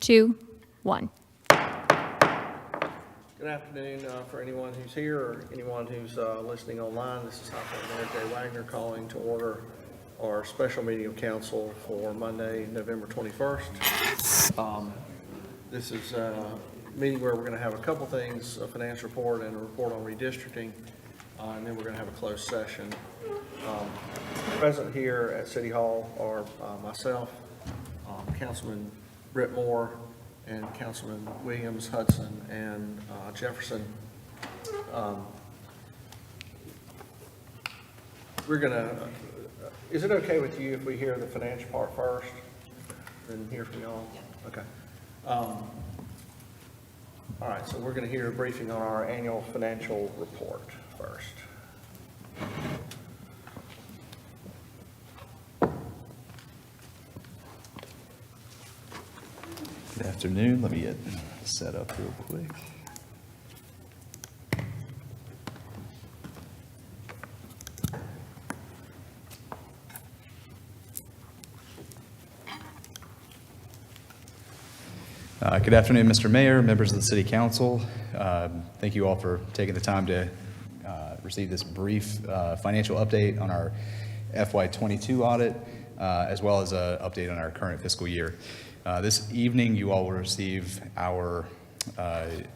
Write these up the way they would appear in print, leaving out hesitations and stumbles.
2, 1. Good afternoon for anyone who's here or anyone who's listening online. This is Mayor Jay Wagner calling to order our special meeting of council for Monday, November 21st. This is a meeting where we're going to have a couple things, a financial report and a report on redistricting, and then we're going to have a closed session. Present here at City Hall are myself, Councilman Britt Moore, and Councilman Williams, Hudson, and Jefferson. We're gonna, is it okay with you if we hear the financial part first, then hear from y'all? Okay. All right, so we're gonna hear a briefing on our annual financial report first. Good afternoon. Let me get set up real quick. Good afternoon, Mr. Mayor, members of the City Council. Thank you all for taking the time to receive this brief financial update on our FY22 audit, as well as an update on our current fiscal year. This evening, you all will receive our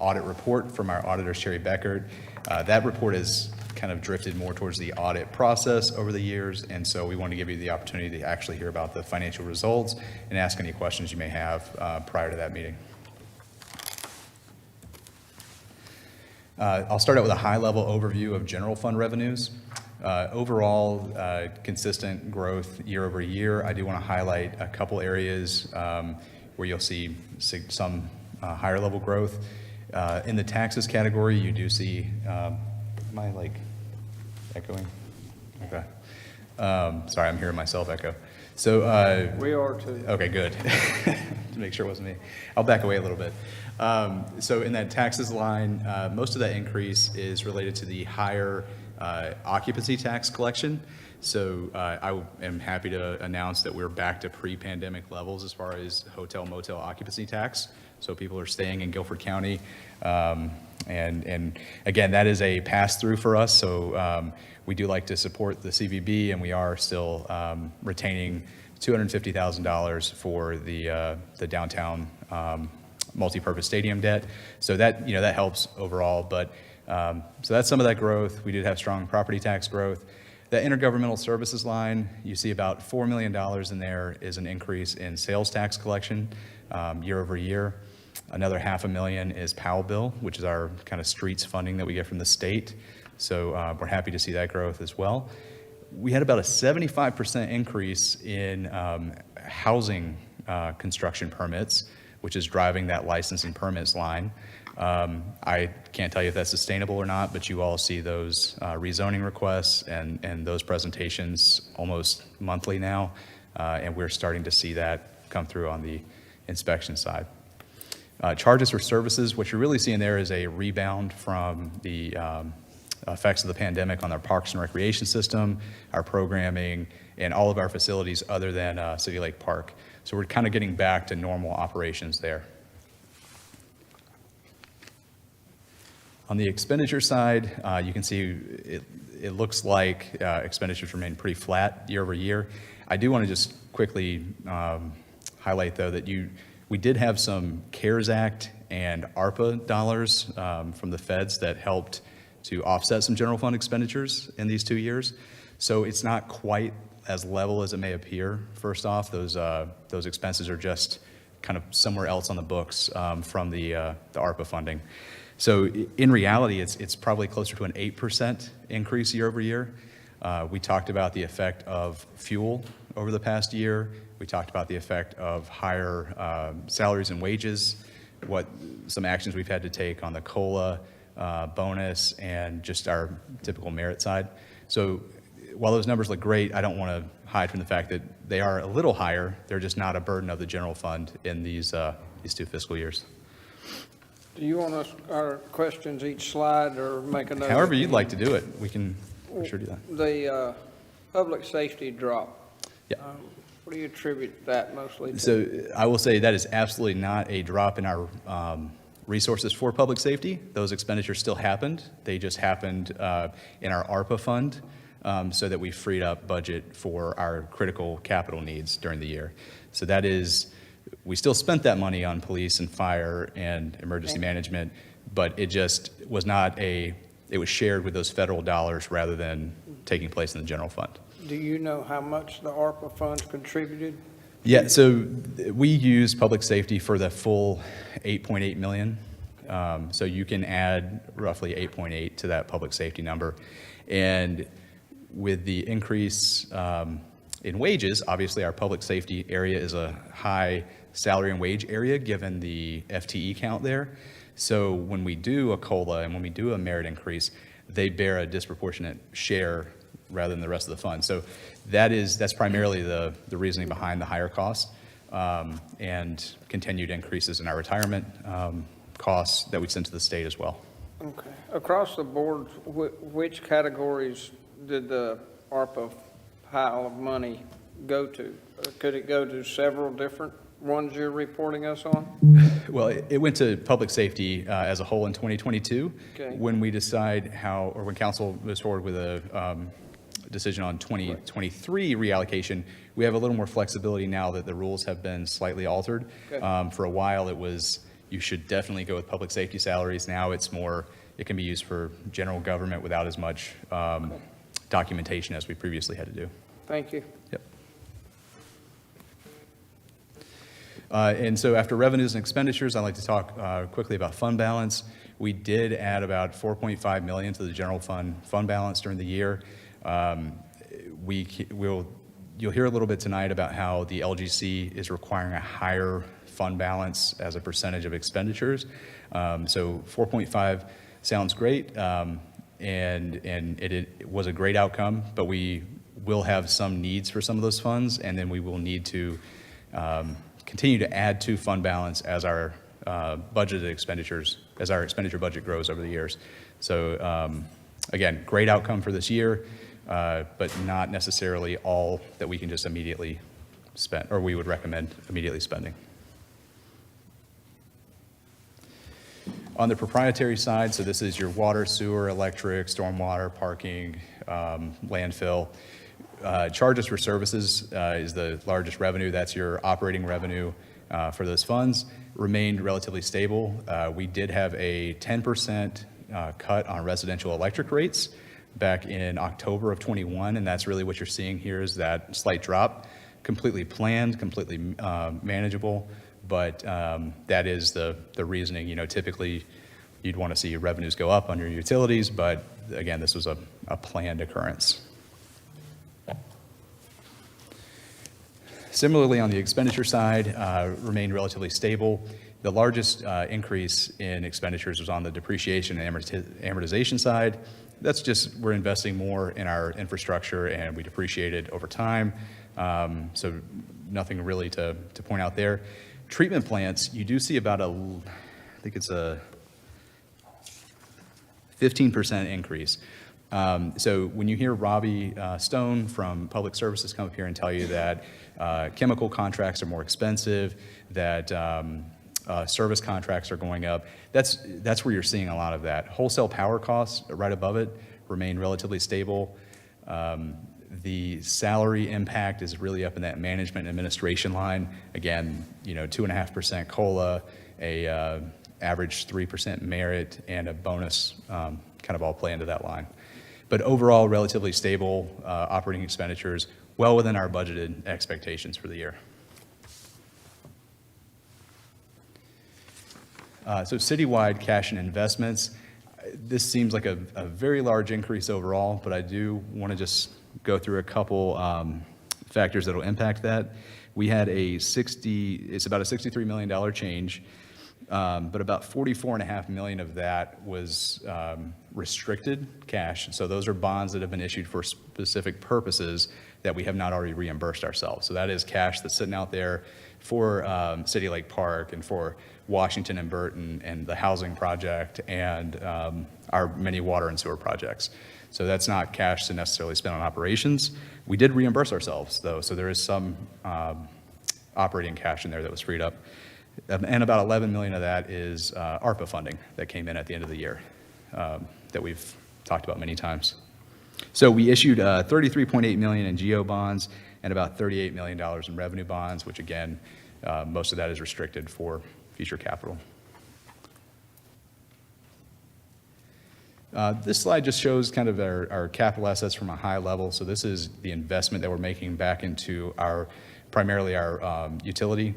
audit report from our auditor, Sherry Beckert. That report has kind of drifted more towards the audit process over the years, and so we want to give you the opportunity to actually hear about the financial results and ask any questions you may have prior to that meeting. I'll start out with a high-level overview of general fund revenues. Overall, consistent growth year over year. I do want to highlight a couple areas where you'll see some higher level growth. In the taxes category, you do see, am I like echoing? Okay. Sorry, I'm hearing myself echo. So We are too. okay, good. To make sure it wasn't me. I'll back away a little bit. So in that taxes line, most of that increase is related to the higher occupancy tax collection. So I am happy to announce that we're back to pre-pandemic levels as far as hotel motel occupancy tax. So people are staying in Guilford County. And again, that is a pass-through for us. So we do like to support the CVB, and we are still retaining $250,000 for the downtown multi-purpose stadium debt. So that, that helps overall. But so that's some of that growth. We did have strong property tax growth. The intergovernmental services line, you see about $4 million in there is an increase in sales tax collection year over year. Another $500,000 is Powell Bill, which is our kind of streets funding that we get from the state. So we're happy to see that growth as well. We had about a 75% increase in housing construction permits, which is driving that license and permits line. I can't tell you if that's sustainable or not, but you all see those rezoning requests and those presentations almost monthly now, and we're starting to see that come through on the inspection side. Charges for services, what you're really seeing there is a rebound from the effects of the pandemic on our parks and recreation system, our programming, and all of our facilities other than City Lake Park. So we're kind of getting back to normal operations there. On the expenditure side, you can see it looks like expenditures remain pretty flat year over year. I do want to just quickly highlight, though, that we did have some CARES Act and ARPA dollars from the feds that helped to offset some general fund expenditures in these 2 years. So it's not quite as level as it may appear. First off, those expenses are just kind of somewhere else on the books from the ARPA funding. So in reality, it's probably closer to an 8% increase year over year. We talked about the effect of fuel over the past year. We talked about the effect of higher salaries and wages, some actions we've had to take on the COLA, bonus, and just our typical merit side. So while those numbers look great, I don't want to hide from the fact that they are a little higher. They're just not a burden of the general fund in these 2 fiscal years. Do you want our questions each slide or make a note? However you'd like to do it, we can for sure do that. The public safety drop. Yeah. What do you attribute that mostly to? So I will say that is absolutely not a drop in our resources for public safety. Those expenditures still happened. They just happened in our ARPA fund so that we freed up budget for our critical capital needs during the year. So that is, we still spent that money on police and fire and emergency management, but it just was not it was shared with those federal dollars rather than taking place in the general fund. Do you know how much the ARPA funds contributed? Yeah, so we use public safety for the full 8.8 million. So you can add roughly 8.8 to that public safety number. And with the increase in wages, obviously our public safety area is a high salary and wage area given the FTE count there. So when we do a COLA and when we do a merit increase, they bear a disproportionate share rather than the rest of the fund. So that's primarily the reasoning behind the higher costs and continued increases in our retirement costs that we send to the state as well. Okay. Across the board, which categories did the ARPA pile of money go to? Could it go to several different ones you're reporting us on? Well, it went to public safety as a whole in 2022. Okay. When we decide when council moves forward with a decision on 2023 reallocation, we have a little more flexibility now that the rules have been slightly altered. Okay. For a while, it was, you should definitely go with public safety salaries. Now it's more, it can be used for general government without as much documentation as we previously had to do. Thank you. Yep. And so after revenues and expenditures, I'd like to talk quickly about fund balance. We did add about 4.5 million to the general fund balance during the year. You'll hear a little bit tonight about how the LGC is requiring a higher fund balance as a percentage of expenditures. So 4.5 sounds great, and it was a great outcome, but we will have some needs for some of those funds, and then we will need to continue to add to fund balance as our budgeted expenditures, as our expenditure budget grows over the years. So again, great outcome for this year, but not necessarily all that we can just immediately spend, or we would recommend immediately spending. On the proprietary side, so this is your water, sewer, electric, stormwater, parking, landfill. Charges for services is the largest revenue. That's your operating revenue for those funds. Remained relatively stable. We did have a 10% cut on residential electric rates back in October of 21, and that's really what you're seeing here is that slight drop. Completely planned, completely manageable, but that is the reasoning. You know, typically you'd want to see revenues go up on your utilities, but again, this was a planned occurrence. Similarly, on the expenditure side, remained relatively stable. The largest increase in expenditures was on the depreciation and amortization side. That's just, we're investing more in our infrastructure and we depreciate it over time. So nothing really to point out there. Treatment plants, you do see about I think it's a 15% increase. So when you hear Robbie Stone from Public Services come up here and tell you that chemical contracts are more expensive, that service contracts are going up, that's where you're seeing a lot of that. Wholesale power costs right above it remain relatively stable. The salary impact is really up in that management and administration line. Again, 2.5% COLA, a average 3% merit, and a bonus kind of all play into that line. But overall, relatively stable operating expenditures, well within our budgeted expectations for the year. So citywide cash and investments, this seems like a very large increase overall, but I do want to just go through a couple factors that will impact that. We had it's about a $63 million change, but about $44.5 million of that was restricted cash. So those are bonds that have been issued for specific purposes that we have not already reimbursed ourselves. So that is cash that's sitting out there for City Lake Park and for Washington and Burton and the housing project and our many water and sewer projects. So that's not cash to necessarily spend on operations. We did reimburse ourselves, though, so there is some operating cash in there that was freed up. And about 11 million of that is ARPA funding that came in at the end of the year that we've talked about many times. So we issued 33.8 million in GO bonds and about $38 million in revenue bonds, which again, most of that is restricted for future capital. This slide just shows kind of our capital assets from a high level. So this is the investment that we're making back into primarily our utility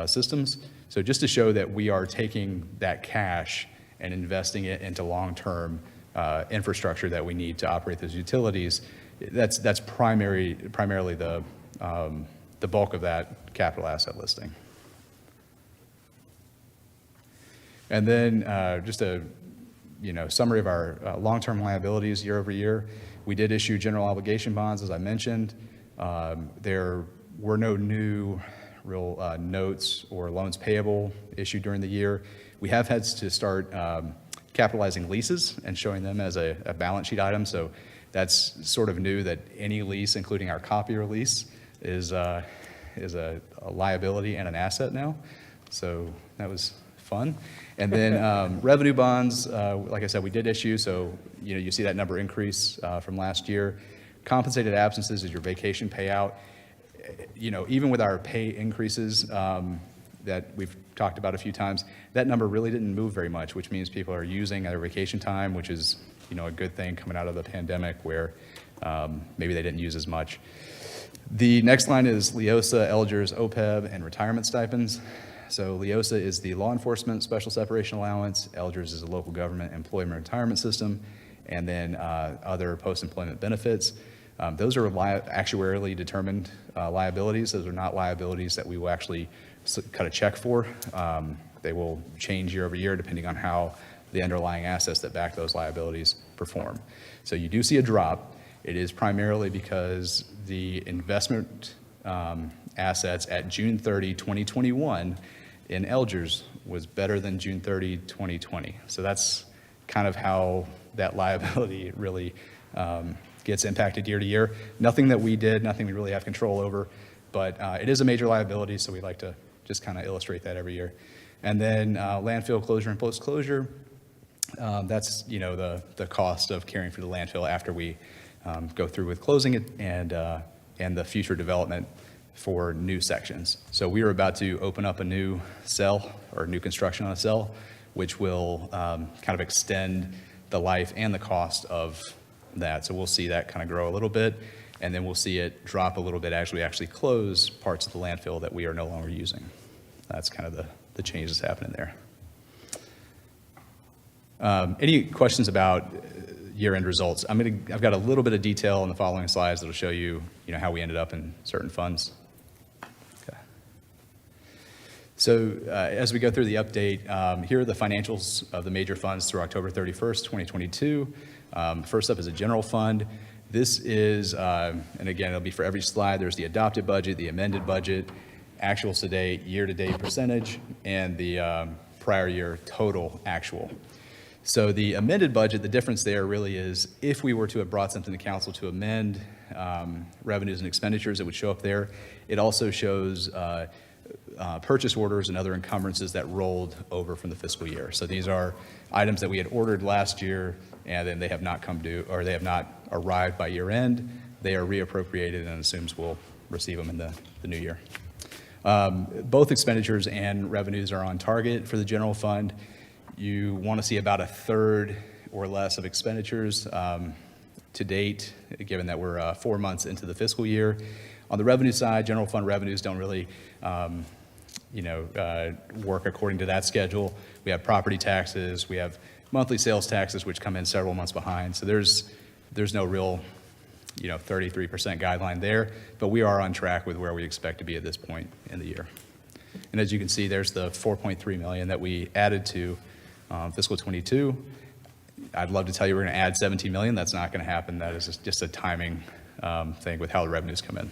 systems. So just to show that we are taking that cash and investing it into long-term infrastructure that we need to operate those utilities, that's primarily the bulk of that capital asset listing. And then just a summary of our long-term liabilities year over year. We did issue general obligation bonds, as I mentioned. There were no new real notes or loans payable issued during the year. We have had to start capitalizing leases and showing them as a balance sheet item. So that's sort of new, that any lease, including our copier lease, is a liability and an asset now. So that was fun. And then revenue bonds, like I said, we did issue. So you see that number increase from last year. Compensated absences is your vacation payout. Even with our pay increases that we've talked about a few times, that number really didn't move very much, which means people are using their vacation time, which is a good thing coming out of the pandemic where maybe they didn't use as much. The next line is LEOSA, ELGERS, OPEB, and retirement stipends. So LEOSA is the law enforcement special separation allowance, ELGERS is a local government employment retirement system, and then other post-employment benefits. Those are actuarially determined liabilities. Those are not liabilities that we will actually cut a check for. They will change year over year depending on how the underlying assets that back those liabilities perform. So you do see a drop. It is primarily because the investment assets at June 30, 2021 in ELGERS was better than June 30, 2020. So that's kind of how that liability really gets impacted year to year. Nothing that we did, nothing we really have control over, but it is a major liability, so we like to just kind of illustrate that every year. And then landfill closure and post-closure, that's the cost of caring for the landfill after we go through with closing it and the future development for new sections. So we are about to open up a new cell or new construction on a cell, which will kind of extend the life and the cost of that. So we'll see that kind of grow a little bit, and then we'll see it drop a little bit as we actually close parts of the landfill that we are no longer using. That's kind of the change that's happening there. Any questions about year-end results? I've got a little bit of detail on the following slides that'll show you, how we ended up in certain funds. Okay. So as we go through the update, here are the financials of the major funds through October 31st, 2022. First up is a general fund. This is, and again, it'll be for every slide. There's the adopted budget, the amended budget, actuals to date, year-to-date percentage, and the prior year total actual. So the amended budget, the difference there really is if we were to have brought something to council to amend revenues and expenditures, it would show up there. It also shows purchase orders and other encumbrances that rolled over from the fiscal year. So these are items that we had ordered last year and then they have not come due, or they have not arrived by year end. They are reappropriated and assumes we'll receive them in the new year. Both expenditures and revenues are on target for the general fund. You want to see about a third or less of expenditures to date, given that we're 4 months into the fiscal year. On the revenue side, general fund revenues don't really work according to that schedule. We have property taxes, we have monthly sales taxes, which come in several months behind. So there's no real 33% guideline there, but we are on track with where we expect to be at this point in the year. And as you can see, there's the 4.3 million that we added to fiscal 22. I'd love to tell you we're going to add 17 million. That's not going to happen. That is just a timing thing with how the revenues come in.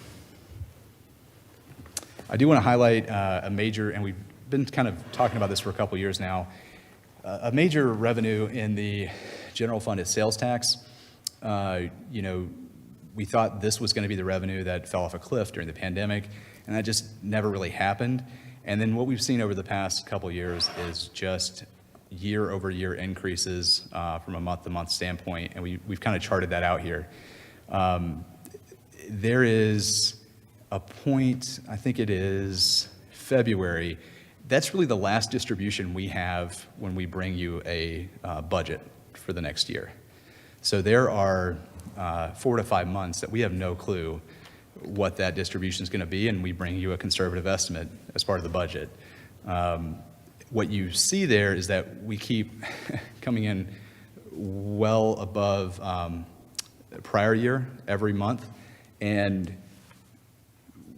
I do want to highlight a major, and we've been kind of talking about this for a couple years now, a major revenue in the general fund is sales tax. you know, we thought this was going to be the revenue that fell off a cliff during the pandemic, and that just never really happened. And then what we've seen over the past couple of years is just year-over-year increases from a month-to-month standpoint, and we've kind of charted that out here. There is a point, I think it is February, that's really the last distribution we have when we bring you a budget for the next year. So there are 4 to 5 months that we have no clue what that distribution is going to be, and we bring you a conservative estimate as part of the budget. What you see there is that we keep coming in well above prior year every month, and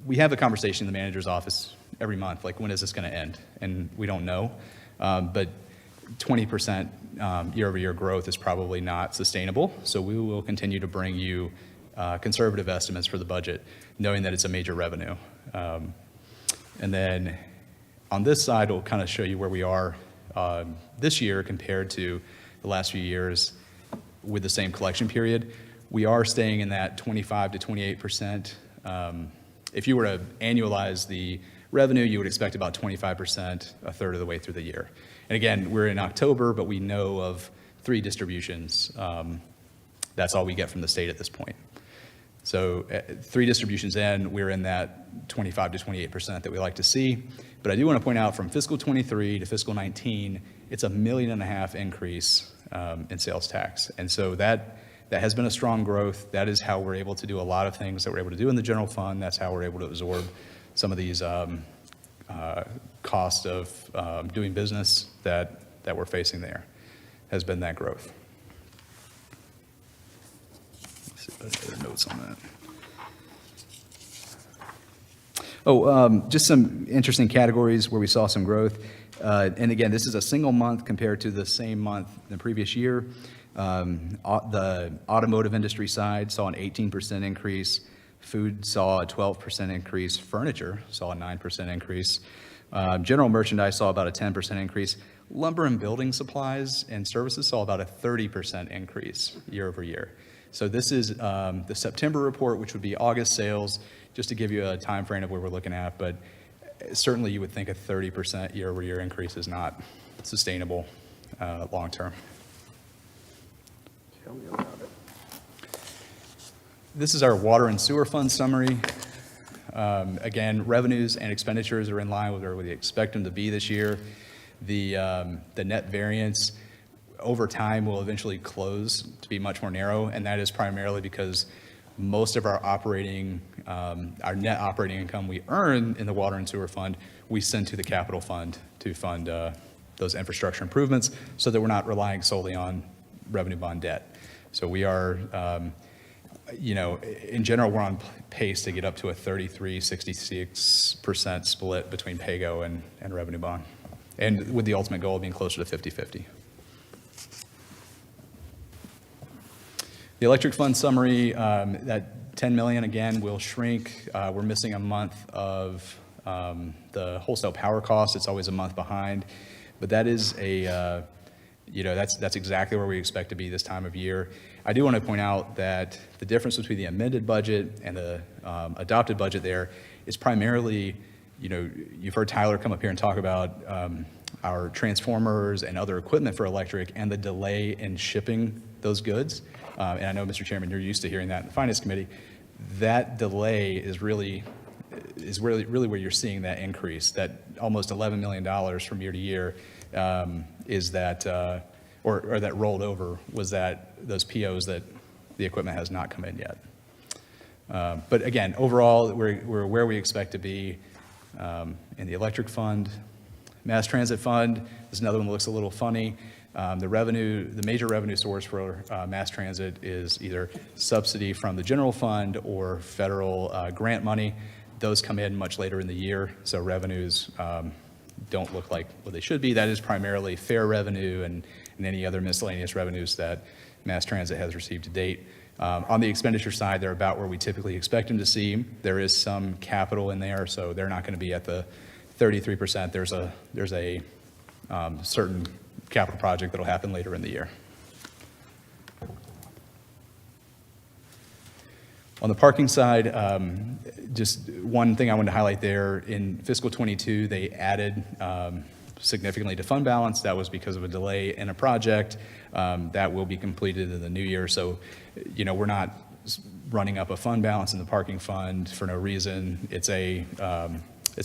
we have a conversation in the manager's office every month, like, when is this going to end? And we don't know, but 20% year-over-year growth is probably not sustainable, so we will continue to bring you conservative estimates for the budget, knowing that it's a major revenue. And then on this side, it'll kind of show you where we are this year compared to the last few years with the same collection period. We are staying in that 25 to 28%. If you were to annualize the revenue, you would expect about 25%, a third of the way through the year. And again, we're in October, but we know of 3 distributions. That's all we get from the state at this point. So 3 distributions in, we're in that 25 to 28% that we like to see. But I do want to point out, from fiscal 23 to fiscal 19, it's $1.5 million increase in sales tax. And so that has been a strong growth. That is how we're able to do a lot of things that we're able to do in the general fund. That's how we're able to absorb some of these costs of doing business that we're facing there, has been that growth. Let's see if I have other notes on that. Just some interesting categories where we saw some growth. And again, this is a single month compared to the same month in the previous year. The automotive industry side saw an 18% increase. Food saw a 12% increase. Furniture saw a 9% increase. General merchandise saw about a 10% increase. Lumber and building supplies and services saw about a 30% increase year over year. So this is the September report, which would be August sales, just to give you a time frame of where we're looking at. But certainly you would think a 30% year over year increase is not sustainable long term. Tell me about it. This is our water and sewer fund summary. Again, revenues and expenditures are in line with where we expect them to be this year. The net variance over time will eventually close to be much more narrow, and that is primarily because most of our net operating income we earn in the water and sewer fund, we send to the capital fund to fund those infrastructure improvements, so that we're not relying solely on revenue bond debt. So we are, in general, we're on pace to get up to a 33-66% split between PAYGO and revenue bond, and with the ultimate goal of being closer to 50-50. The electric fund summary, that $10 million, again, will shrink. We're missing a month of the wholesale power costs. It's always a month behind, but that is that's exactly where we expect to be this time of year. I do want to point out that the difference between the amended budget and the adopted budget there is primarily, you've heard Tyler come up here and talk about our transformers and other equipment for electric and the delay in shipping those goods. And I know, Mr. Chairman, you're used to hearing that in the Finance Committee. That delay is really where you're seeing that increase. That almost $11 million from year to year is that, or that rolled over, was that those POs that the equipment has not come in yet. But again, overall, we're where we expect to be in the electric fund. Mass Transit Fund is another one that looks a little funny. The major revenue source for mass transit is either subsidy from the general fund or federal grant money. Those come in much later in the year, so revenues don't look like what they should be. That is primarily fare revenue and any other miscellaneous revenues that mass transit has received to date. On the expenditure side, they're about where we typically expect them to see. There is some capital in there, so they're not going to be at the 33%. There's a certain capital project that'll happen later in the year. On the parking side, just one thing I wanted to highlight there, in fiscal '22, they added significantly to fund balance. That was because of a delay in a project that will be completed in the new year. So, we're not running up a fund balance in the parking fund for no reason. It's a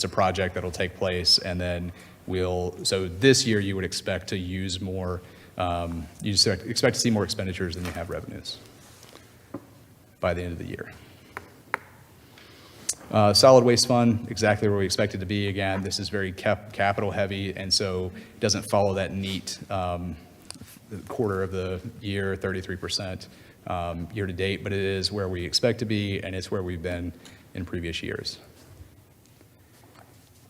project that'll take place, and then so this year you would expect to use more, you just expect to see more expenditures than you have revenues by the end of the year. Solid waste fund, exactly where we expect it to be. Again, this is very capital heavy, and so it doesn't follow that neat quarter of the year, 33% year to date, but it is where we expect to be, and it's where we've been in previous years.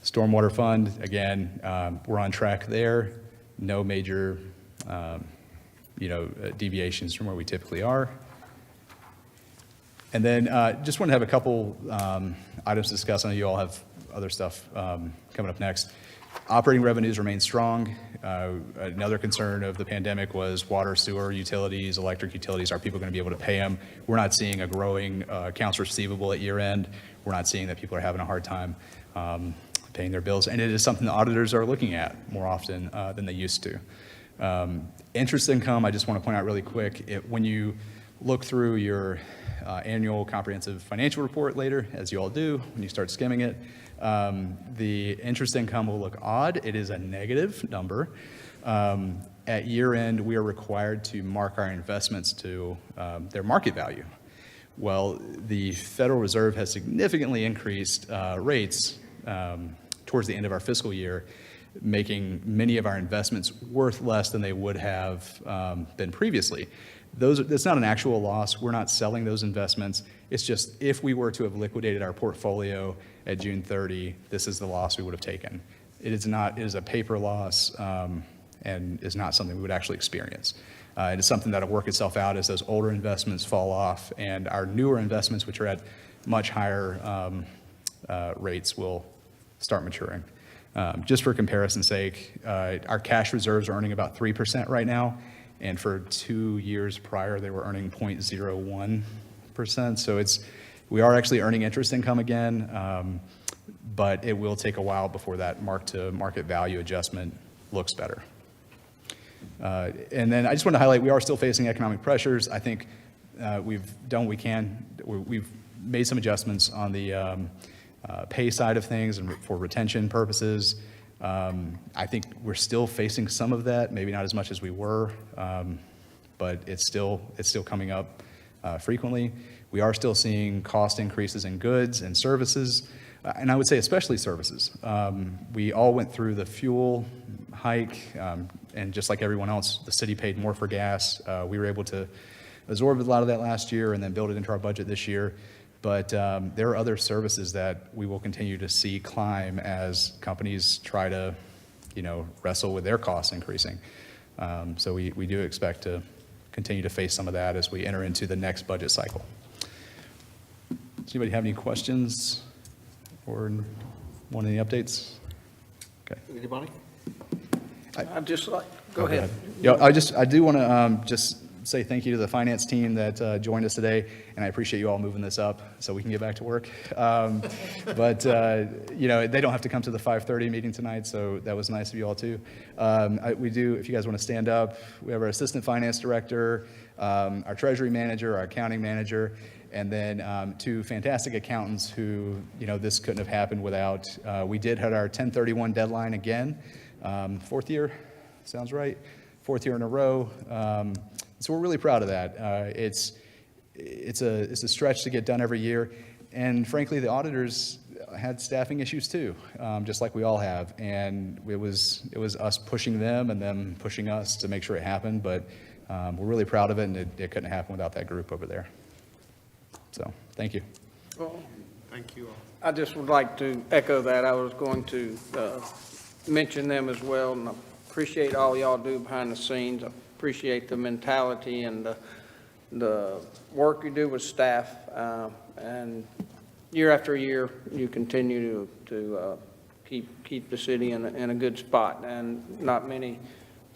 Stormwater fund, again, we're on track there. No major, deviations from where we typically are. And then just want to have a couple items to discuss. I know you all have other stuff coming up next. Operating revenues remain strong. Another concern of the pandemic was water, sewer, utilities, electric utilities. Are people going to be able to pay them? We're not seeing a growing accounts receivable at year end. We're not seeing that people are having a hard time paying their bills. And it is something the auditors are looking at more often than they used to. Interest income, I just want to point out really quick, when you look through your annual comprehensive financial report later, as you all do when you start skimming it, the interest income will look odd. It is a negative number. At year end, we are required to mark our investments to their market value. Well, the Federal Reserve has significantly increased rates towards the end of our fiscal year, making many of our investments worth less than they would have been previously. It's not an actual loss. We're not selling those investments. It's just if we were to have liquidated our portfolio at June 30, this is the loss we would have taken. It is a paper loss and is not something we would actually experience. It is something that will work itself out as those older investments fall off, and our newer investments, which are at much higher rates, will start maturing. Just for comparison's sake, our cash reserves are earning about 3% right now, and for 2 years prior, they were earning 0.01%. So we are actually earning interest income again, but it will take a while before that mark-to-market value adjustment looks better. And then I just want to highlight, we are still facing economic pressures. I think we've done what we can. We've made some adjustments on the pay side of things and for retention purposes. I think we're still facing some of that, maybe not as much as we were, but it's still coming up frequently. We are still seeing cost increases in goods and services, and I would say especially services. We all went through the fuel hike, and just like everyone else, the city paid more for gas. We were able to absorb a lot of that last year and then build it into our budget this year. But there are other services that we will continue to see climb as companies try to, wrestle with their costs increasing. So we do expect to continue to face some of that as we enter into the next budget cycle. Does anybody have any questions or want any updates? Okay. Anybody? I'd just like, go ahead. Yeah, I do want to just say thank you to the finance team that joined us today, and I appreciate you all moving this up so we can get back to work. But they don't have to come to the 5:30 meeting tonight, so that was nice of you all too. We do, if you guys want to stand up, we have our assistant finance director, our treasury manager, our accounting manager, and then 2 fantastic accountants who, this couldn't have happened without. We did have our 1031 deadline again, 4th year, sounds right, 4th year in a row. So we're really proud of that. It's a stretch to get done every year, and frankly, the auditors had staffing issues too, just like we all have. And it was us pushing them and them pushing us to make sure it happened. But we're really proud of it, and it couldn't happen without that group over there. So thank you. Well, Thank you all. I just would like to echo that. I was going to mention them as well, and I appreciate all y'all do behind the scenes. I appreciate the mentality and the work you do with staff, and year after year, you continue to keep the city in a good spot, and not many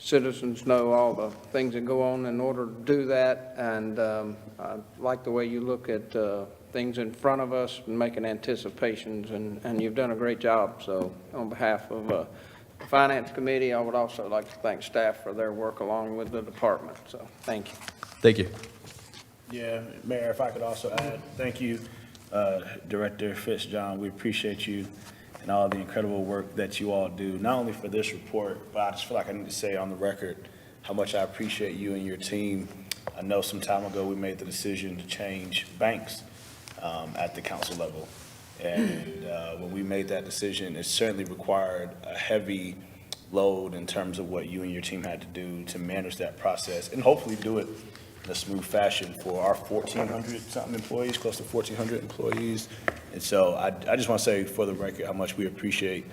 citizens know all the things that go on in order to do that. And I like the way you look at things in front of us and making anticipations, and you've done a great job. So on behalf of the Finance Committee, I would also like to thank staff for their work along with the department. So thank you. Thank you. Yeah, Mayor, if I could also add, thank you, Director Fitzjohn. We appreciate you and all the incredible work that you all do, not only for this report, but I just feel like I need to say on the record how much I appreciate you and your team. I know some time ago we made the decision to change banks at the council level. And when we made that decision, it certainly required a heavy load in terms of what you and your team had to do to manage that process and hopefully do it in a smooth fashion for our 1,400-something employees, close to 1,400 employees. And so I just want to say for the record how much we appreciate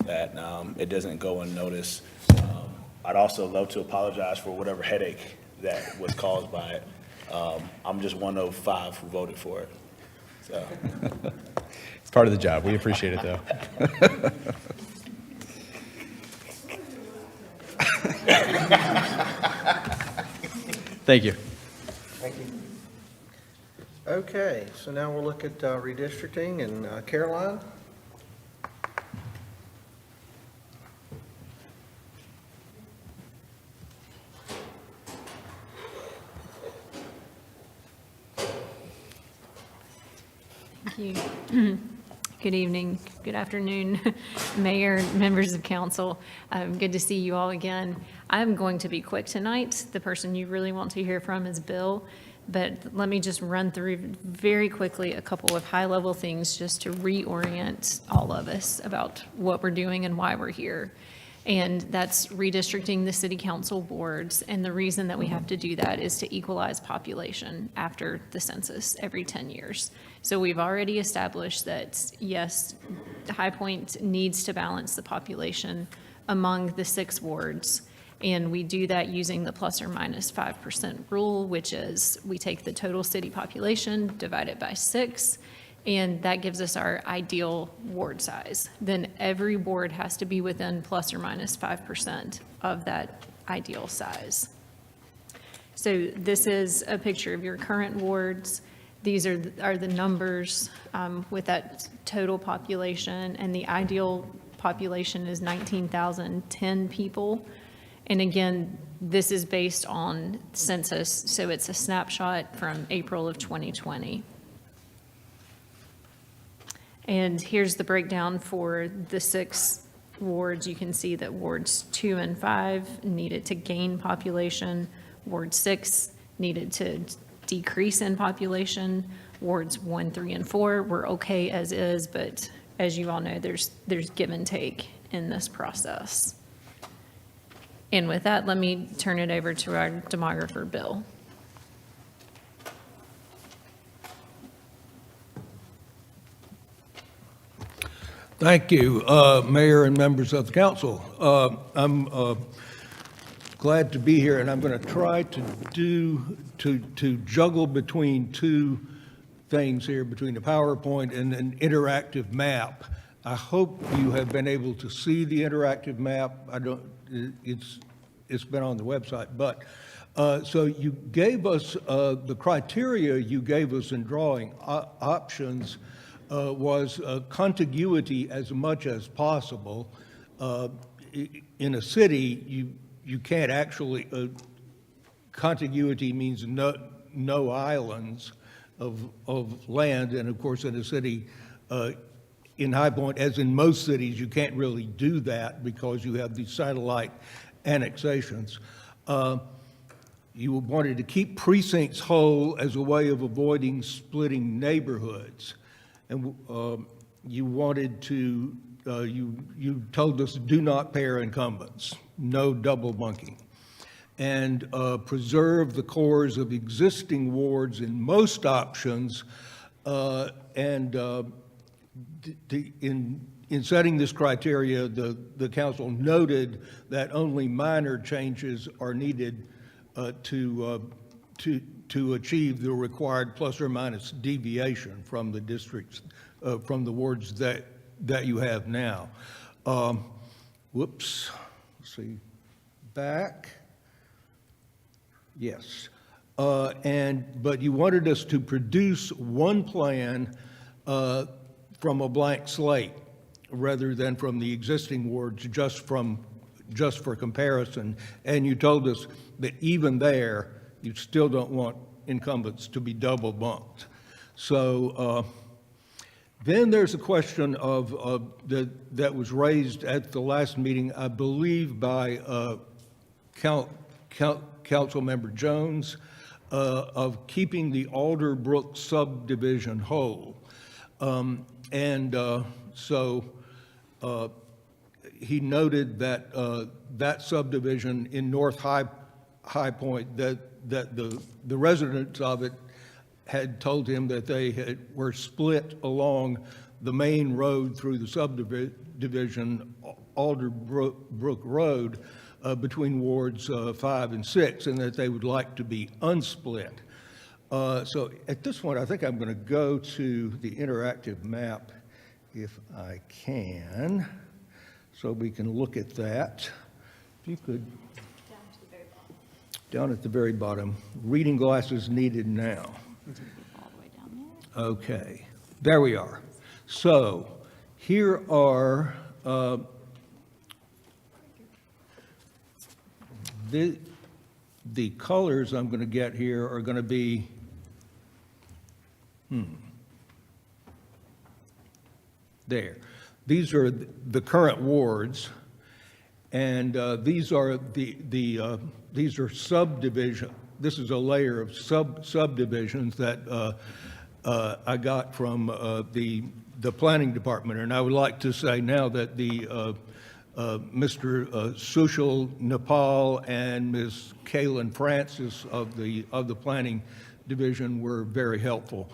that it doesn't go unnoticed. I'd also love to apologize for whatever headache that was caused by it. I'm just one of 5 who voted for it. So. It's part of the job. We appreciate it, though. Thank you. Thank you. Okay, so now we'll look at redistricting, and Caroline? Thank you. Good evening, good afternoon, Mayor, members of council. Good to see you all again. I'm going to be quick tonight. The person you really want to hear from is Bill, but let me just run through very quickly a couple of high-level things just to reorient all of us about what we're doing and why we're here. And that's redistricting the city council boards. And the reason that we have to do that is to equalize population after the census every 10 years. So we've already established that, yes, High Point needs to balance the population among the 6 wards. And we do that using the plus or minus 5% rule, which is we take the total city population, divide it by 6, and that gives us our ideal ward size. Then every ward has to be within plus or minus 5% of that ideal size. So this is a picture of your current wards. These are the numbers with that total population, and the ideal population is 19,010 people. And again, this is based on census, so it's a snapshot from April of 2020. And here's the breakdown for the 6 wards. You can see that wards 2 and 5 needed to gain population. Ward 6 needed to decrease in population. Wards 1, 3, and 4 were okay as is, but as you all know, there's give and take in this process. And with that, let me turn it over to our demographer, Bill. Thank you, Mayor and members of the council. I'm glad to be here, and I'm going to try to juggle between 2 things here, between the PowerPoint and an interactive map. I hope you have been able to see the interactive map. It's been on the website, but so you gave us the criteria you gave us in drawing options. Was contiguity as much as possible. In a city, you can't actually, contiguity means no islands of land, and of course in a city, in High Point, as in most cities, you can't really do that because you have these satellite annexations. You wanted to keep precincts whole as a way of avoiding splitting neighborhoods. And you wanted to, you told us do not pair incumbents, no double bunking, and preserve the cores of existing wards in most options. In setting this criteria, the council noted that only minor changes are needed to achieve the required plus or minus deviation from the districts, from the wards that you have now. Whoops, let's see, back. Yes. But you wanted us to produce one plan from a blank slate rather than from the existing wards, just for comparison. And you told us that even there, you still don't want incumbents to be double bunked. So then there's a question that was raised at the last meeting, I believe, by Councilmember Jones, of keeping the Alderbrook subdivision whole. So he noted that that subdivision in North High Point, that the residents of it had told him that they were split along the main road through the subdivision, Alderbrook Road, between wards 5 and 6, and that they would like to be unsplit. So at this point, I think I'm going to go to the interactive map if I can, so we can look at that. If you could, down at the very bottom, reading glasses needed now. All the way down there. Okay, there we are. So here are the colors I'm going to get here are going to be, there. These are the current wards, and these are these are subdivision. This is a layer of subdivisions that I got from the planning department, and I would like to say now that the Mr. Sushil Nepal and Ms. Kaylin Francis of the planning division were very helpful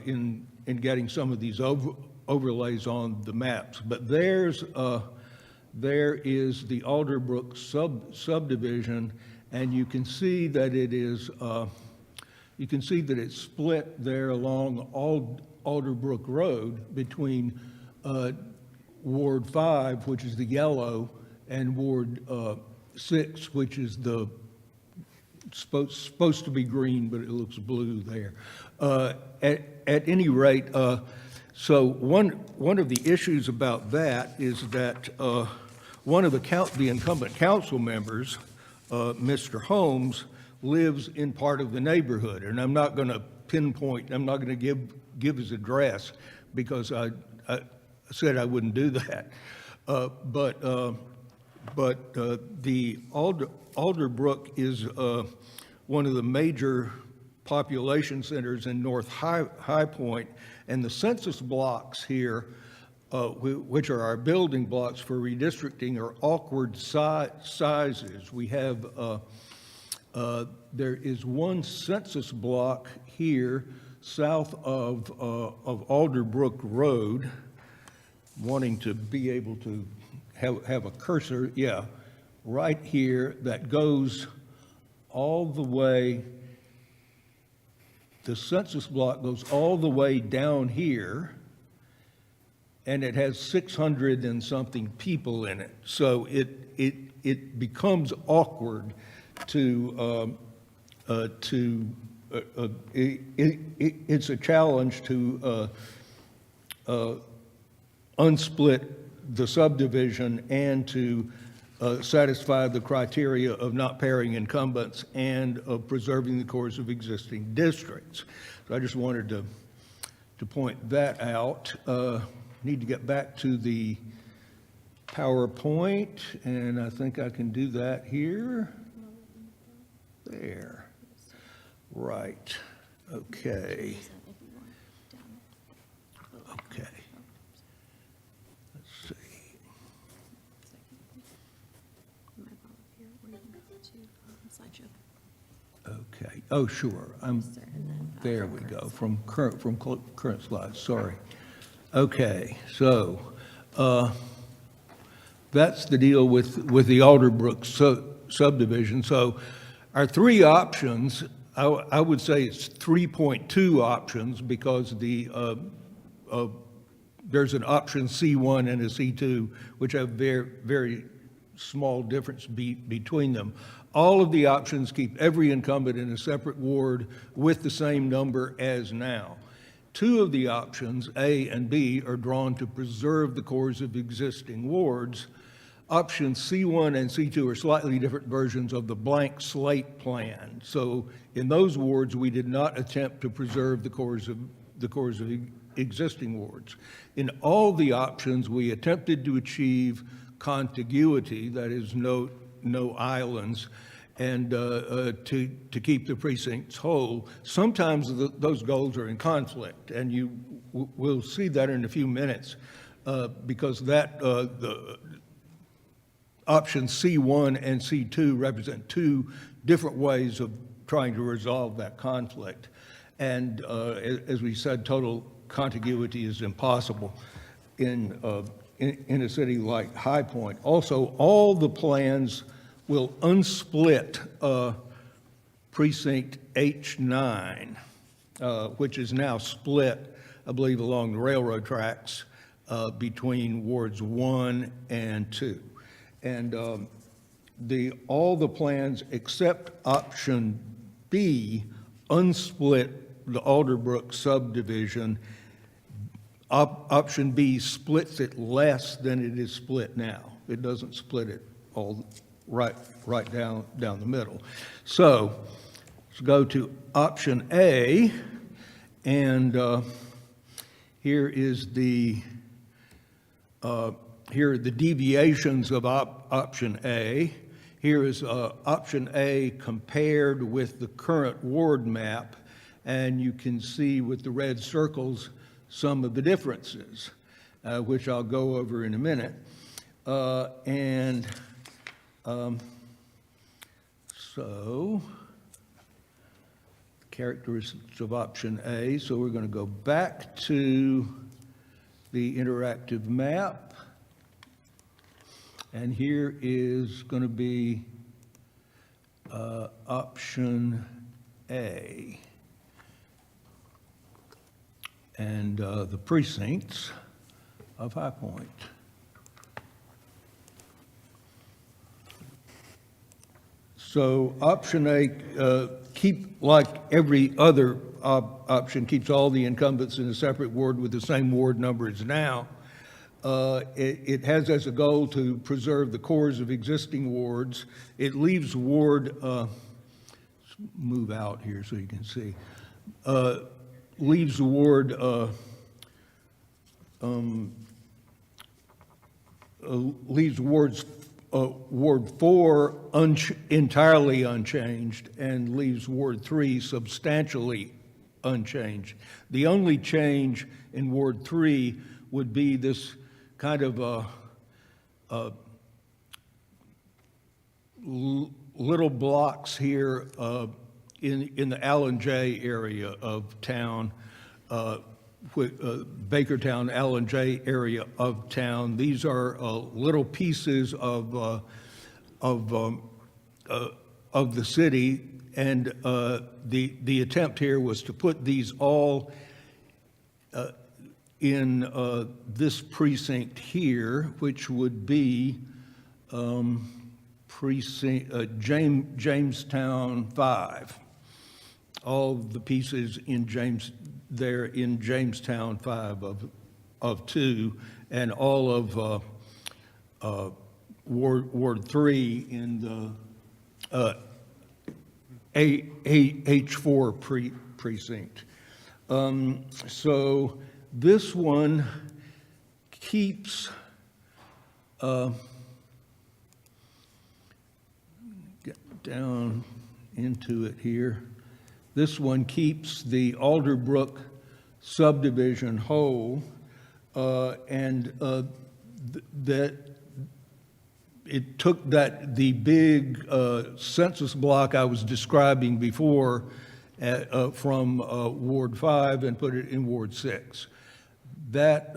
in getting some of these overlays on the maps. But there is the Alderbrook subdivision, and you can see that it is it's split there along Alderbrook Road between Ward 5, which is the yellow, and Ward 6, which is the supposed to be green, but it looks blue there. At any rate, so one of the issues about that is that one of the incumbent council members, Mr. Holmes, lives in part of the neighborhood, and I'm not going to pinpoint, I'm not going to give his address because I said I wouldn't do that. But the Alderbrook is one of the major population centers in North High Point, and the census blocks here, which are our building blocks for redistricting, are awkward sizes. We have, there is one census block here south of Alderbrook Road, wanting to be able to have a cursor, yeah, right here, that goes all the way, the census block goes all the way down here, and it has 600 and something people in it. So it becomes awkward it's a challenge to unsplit the subdivision and to satisfy the criteria of not pairing incumbents and of preserving the course of existing districts. So I just wanted to point that out. Need to get back to the PowerPoint, and I think I can do that here. There. Right. Okay. Okay. Let's see. Okay. Oh, sure. There we go. From current slides. Sorry. Okay. So that's the deal with the Alderbrook subdivision. So our three options, I would say it's 3.2 options, because there's an option C1 and a C2, which have very small difference between them. All of the options keep every incumbent in a separate ward with the same number as now. Two of the options, A and B, are drawn to preserve the cores of existing wards. Options C1 and C2 are slightly different versions of the blank slate plan. So in those wards, we did not attempt to preserve the cores of existing wards. In all the options, we attempted to achieve contiguity, that is, no islands, and to keep the precincts whole. Sometimes those goals are in conflict, and you will see that in a few minutes, because the options C1 and C2 represent two different ways of trying to resolve that conflict. And as we said, total contiguity is impossible in a city like High Point. Also, all the plans will unsplit precinct H9, which is now split, I believe, along the railroad tracks between wards 1 and 2. And all the plans except option B unsplit the Alderbrook subdivision. Option B splits it less than it is split now. It doesn't split it all right down the middle. So let's go to option A, and here are the deviations of option A. Here is option A compared with the current ward map, and you can see with the red circles some of the differences, which I'll go over in a minute. So, characteristics of option A. So we're going to go back to the interactive map. And here is going to be option A. And the precincts of High Point. So option A, like every other option, keeps all the incumbents in a separate ward with the same ward number as now. It has as a goal to preserve the cores of existing wards. It leaves ward, move out here so you can see, leaves the ward Ward 4 entirely unchanged and leaves Ward 3 substantially unchanged. The only change in Ward 3 would be this kind of little blocks here in the Allen J area of town, Bakertown, Allen J area of town. These are little pieces of the city, and the attempt here was to put these all in this precinct here, which would be Jamestown 5. All the pieces in Jamestown 5 of 2, and all of Ward 3 in the H4 precinct. So this one keeps get down into it here. This one keeps the Alderbrook subdivision whole, and that it took the big census block I was describing before from Ward 5 and put it in Ward 6. That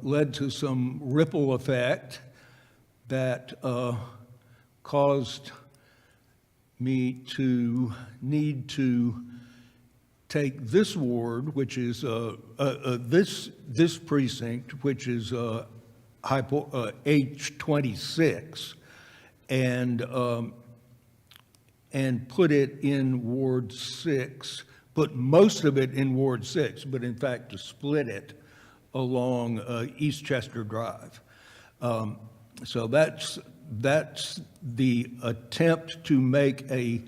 led to some ripple effect that caused me to need to take this ward, which is this precinct, which is H26, and put it in Ward 6, put most of it in Ward 6, but in fact to split it along East Chester Drive. So that's the attempt to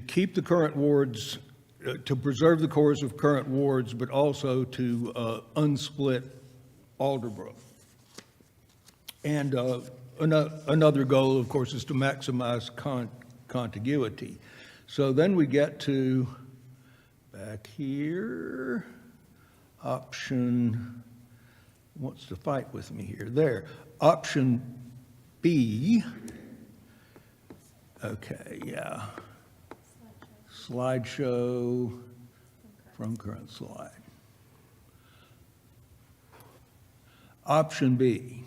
keep the current wards, to preserve the cores of current wards, but also to unsplit Alderbrook. And another goal, of course, is to maximize contiguity. So then we get to, back here, option, wants to fight with me here, there. Option B, okay, yeah. Slideshow from current slide. Option B.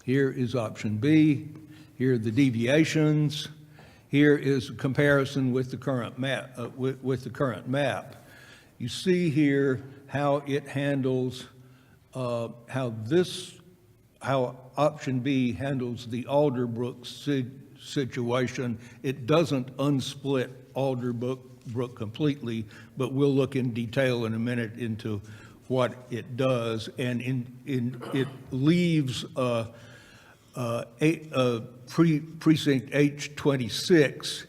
Here is option B. Here are the deviations. Here is a comparison with the current map. With the current map, you see here how it handles how option B handles the Alderbrook situation. It doesn't unsplit Alderbrook completely, but we'll look in detail in a minute into what it does, and it leaves precinct H26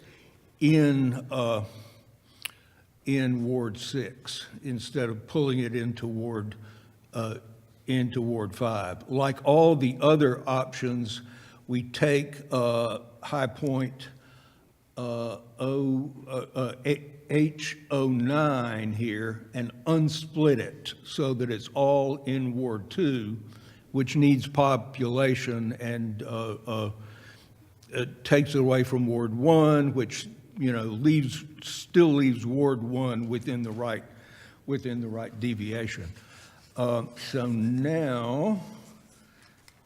in Ward 6 instead of pulling it into Ward 5. Like all the other options, we take High Point H09 here and unsplit it so that it's all in Ward 2, which needs population, and it takes it away from Ward 1, which, you know, still leaves Ward 1 within the right deviation. So now,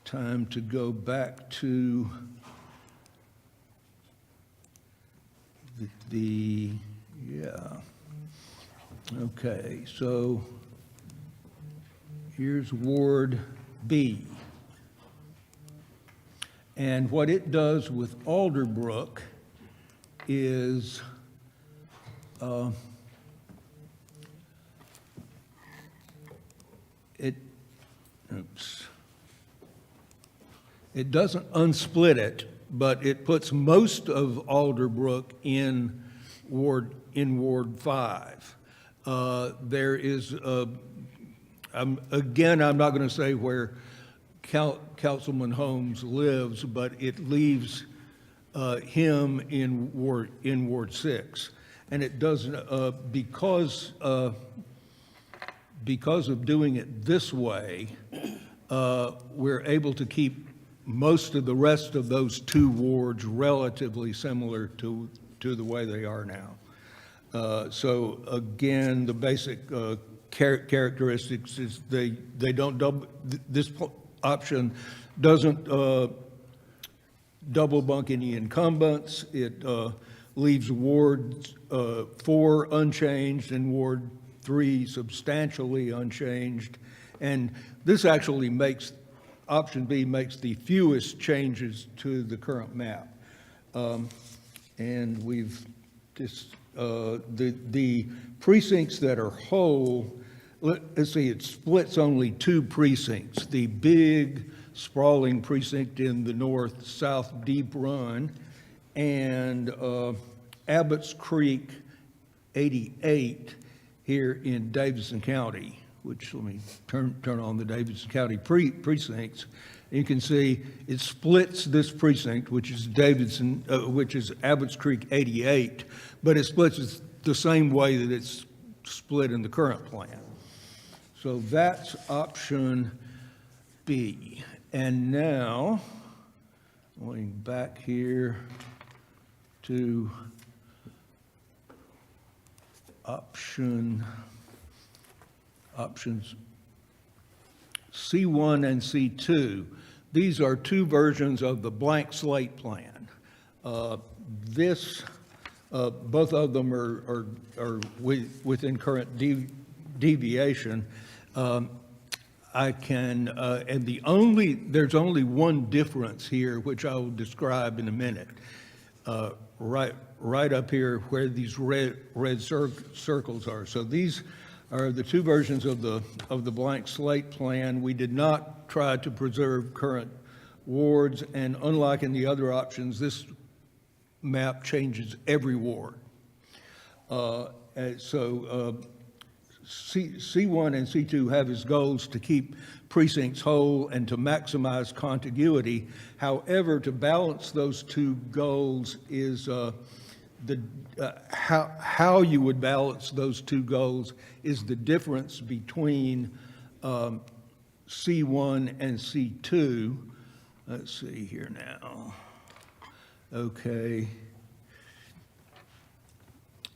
time to go back to okay, so here's Ward B. And what it does with Alderbrook is it doesn't unsplit it, but it puts most of Alderbrook in Ward 5. There is, again, I'm not going to say where Councilman Holmes lives, but it leaves him in Ward 6. And it doesn't, because of doing it this way, we're able to keep most of the rest of those two wards relatively similar to the way they are now. So again, the basic characteristics is they don't double, this option doesn't double bunk any incumbents. It leaves Ward 4 unchanged and Ward 3 substantially unchanged. And this actually makes, option B makes the fewest changes to the current map. And we've just, the precincts that are whole, let's see, it splits only two precincts. The big sprawling precinct in the north-south Deep Run and Abbott's Creek 88 here in Davidson County, which, let me turn on the Davidson County precincts. You can see it splits this precinct, which is Abbott's Creek 88, but it splits it the same way that it's split in the current plan. So that's option B. And now, going back here to options C1 and C2. These are two versions of the blank slate plan. Both of them are within current deviation. I can, and there's only one difference here, which I will describe in a minute. Right up here where these red circles are. So these are the two versions of the blank slate plan. We did not try to preserve current wards, and unlike in the other options, this map changes every ward. C1 and C2 have as goals to keep precincts whole and to maximize contiguity. However, to balance those two goals is how you would balance those two goals is the difference between C1 and C2. Let's see here now. Okay.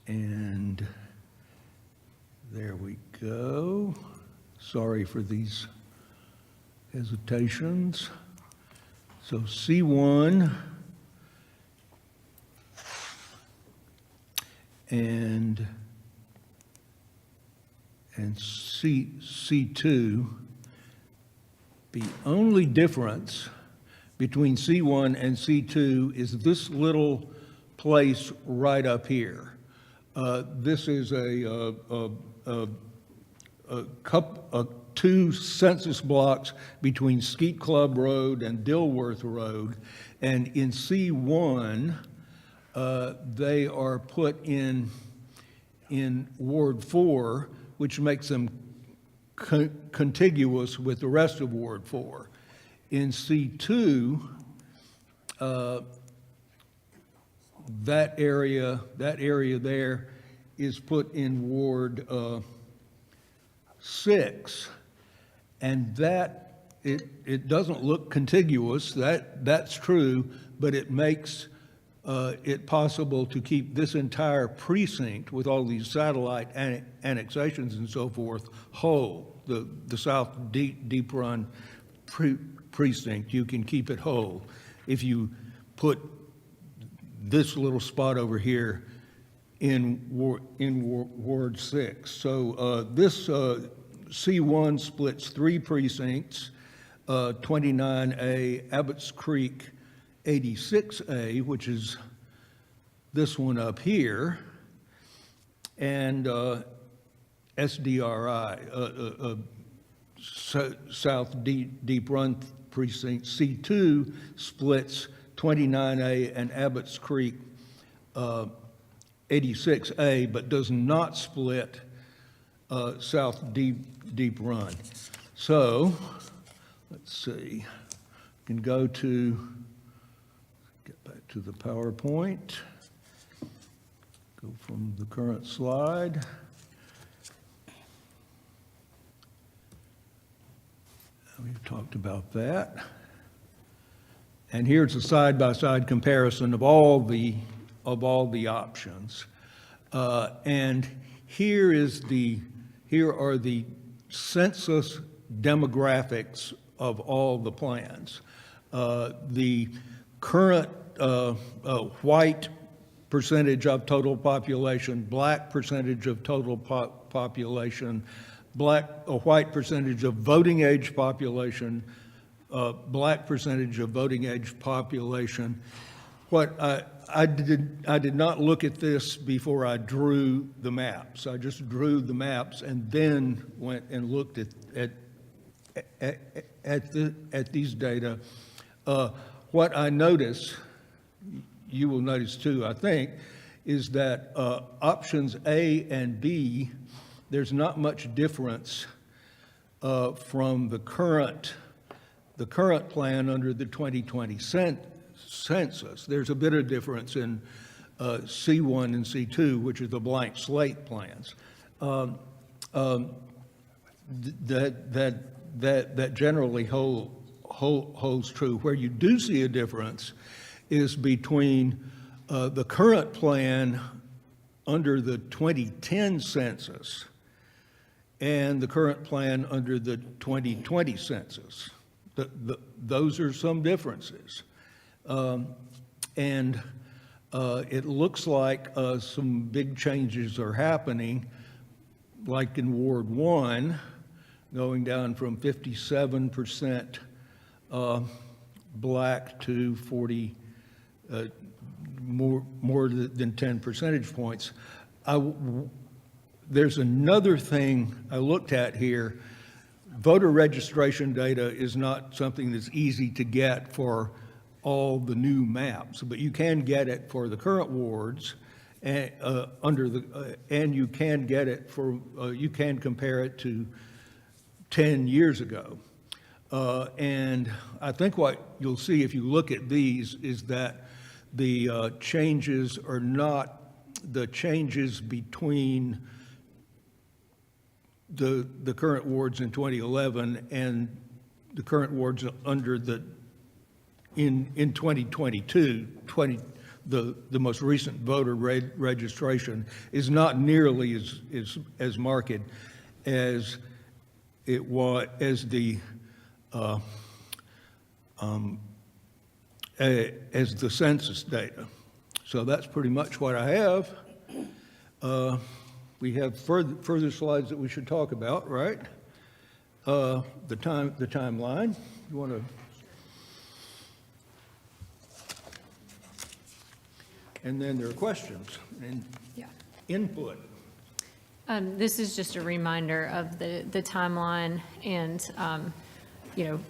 And there we go. Sorry for these hesitations. So C1 and C2, the only difference between C1 and C2 is this little place right up here. This is two census blocks between Skeet Club Road and Dilworth Road, and in C1, they are put in Ward 4, which makes them contiguous with the rest of Ward 4. In C2, that area there is put in Ward 6, and that it doesn't look contiguous. That's true, but it makes it possible to keep this entire precinct with all these satellite annexations and so forth whole. The South Deep Run precinct, you can keep it whole if you put this little spot over here in Ward 6. So this C1 splits three precincts, 29A, Abbott's Creek 86A, which is this one up here, and SDRI, South Deep Run Precinct. C2 splits 29A and Abbott's Creek 86A, but does not split South Deep Run. So, let's see, we can get back to the PowerPoint, go from the current slide. We've talked about that. And here's a side-by-side comparison of all the options. And here are the census demographics of all the plans. The current white percentage of total population, black percentage of total population, white percentage of voting age population, black percentage of voting age population. What I did not look at this before I drew the maps. I just drew the maps and then went and looked at these data. What I notice, you will notice too, I think, is that options A and B, there's not much difference from the current plan under the 2020 census. There's a bit of difference in C1 and C2, which are the blank slate plans. That generally holds true. Where you do see a difference is between the current plan under the 2010 census and the current plan under the 2020 census. Those are some differences. And it looks like some big changes are happening, like in Ward 1, going down from 57% black to 40, more than 10 percentage points. There's another thing I looked at here. Voter registration data is not something that's easy to get for all the new maps, but you can get it for the current wards, and and you can get it for, you can compare it to 10 years ago. And I think what you'll see if you look at these is that the changes are not the changes between the current wards in 2011 and the current wards under in 2022, the most recent voter registration is not nearly as marked as it was, as the census data. So that's pretty much what I have. We have further slides that we should talk about, right? The timeline. You want to? And then there are questions and input. This is just a reminder of the timeline, and, you know,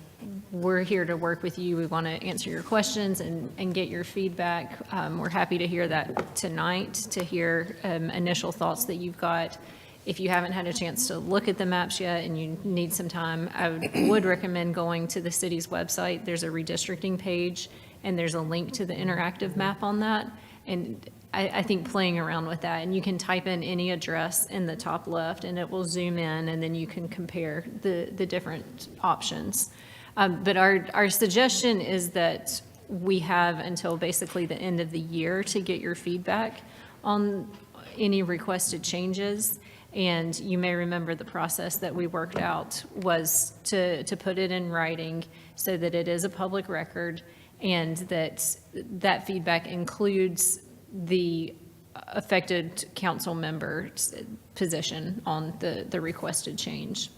we're here to work with you. We want to answer your questions and get your feedback. We're happy to hear that tonight, to hear initial thoughts that you've got. If you haven't had a chance to look at the maps yet and you need some time, I would recommend going to the city's website. There's a redistricting page, and there's a link to the interactive map on that. And I think playing around with that, and you can type in any address in the top left, and it will zoom in, and then you can compare the different options. But our suggestion is that we have until basically the end of the year to get your feedback on any requested changes. And you may remember the process that we worked out was to put it in writing so that it is a public record, and that feedback includes the affected council member's position on the requested change.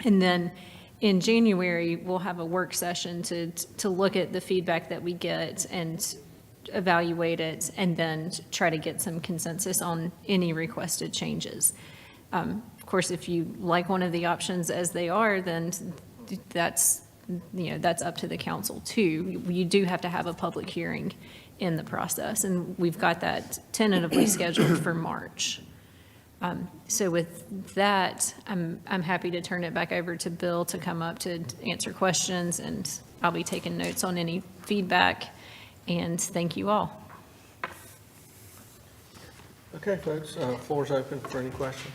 And then in January, we'll have a work session to look at the feedback that we get and evaluate it, and then try to get some consensus on any requested changes. Of course, if you like one of the options as they are, then that's up to the council too. You do have to have a public hearing in the process, and we've got that tentatively scheduled for March. So with that, I'm happy to turn it back over to Bill to come up to answer questions, and I'll be taking notes on any feedback, and thank you all. Okay, folks, floor's open for any questions.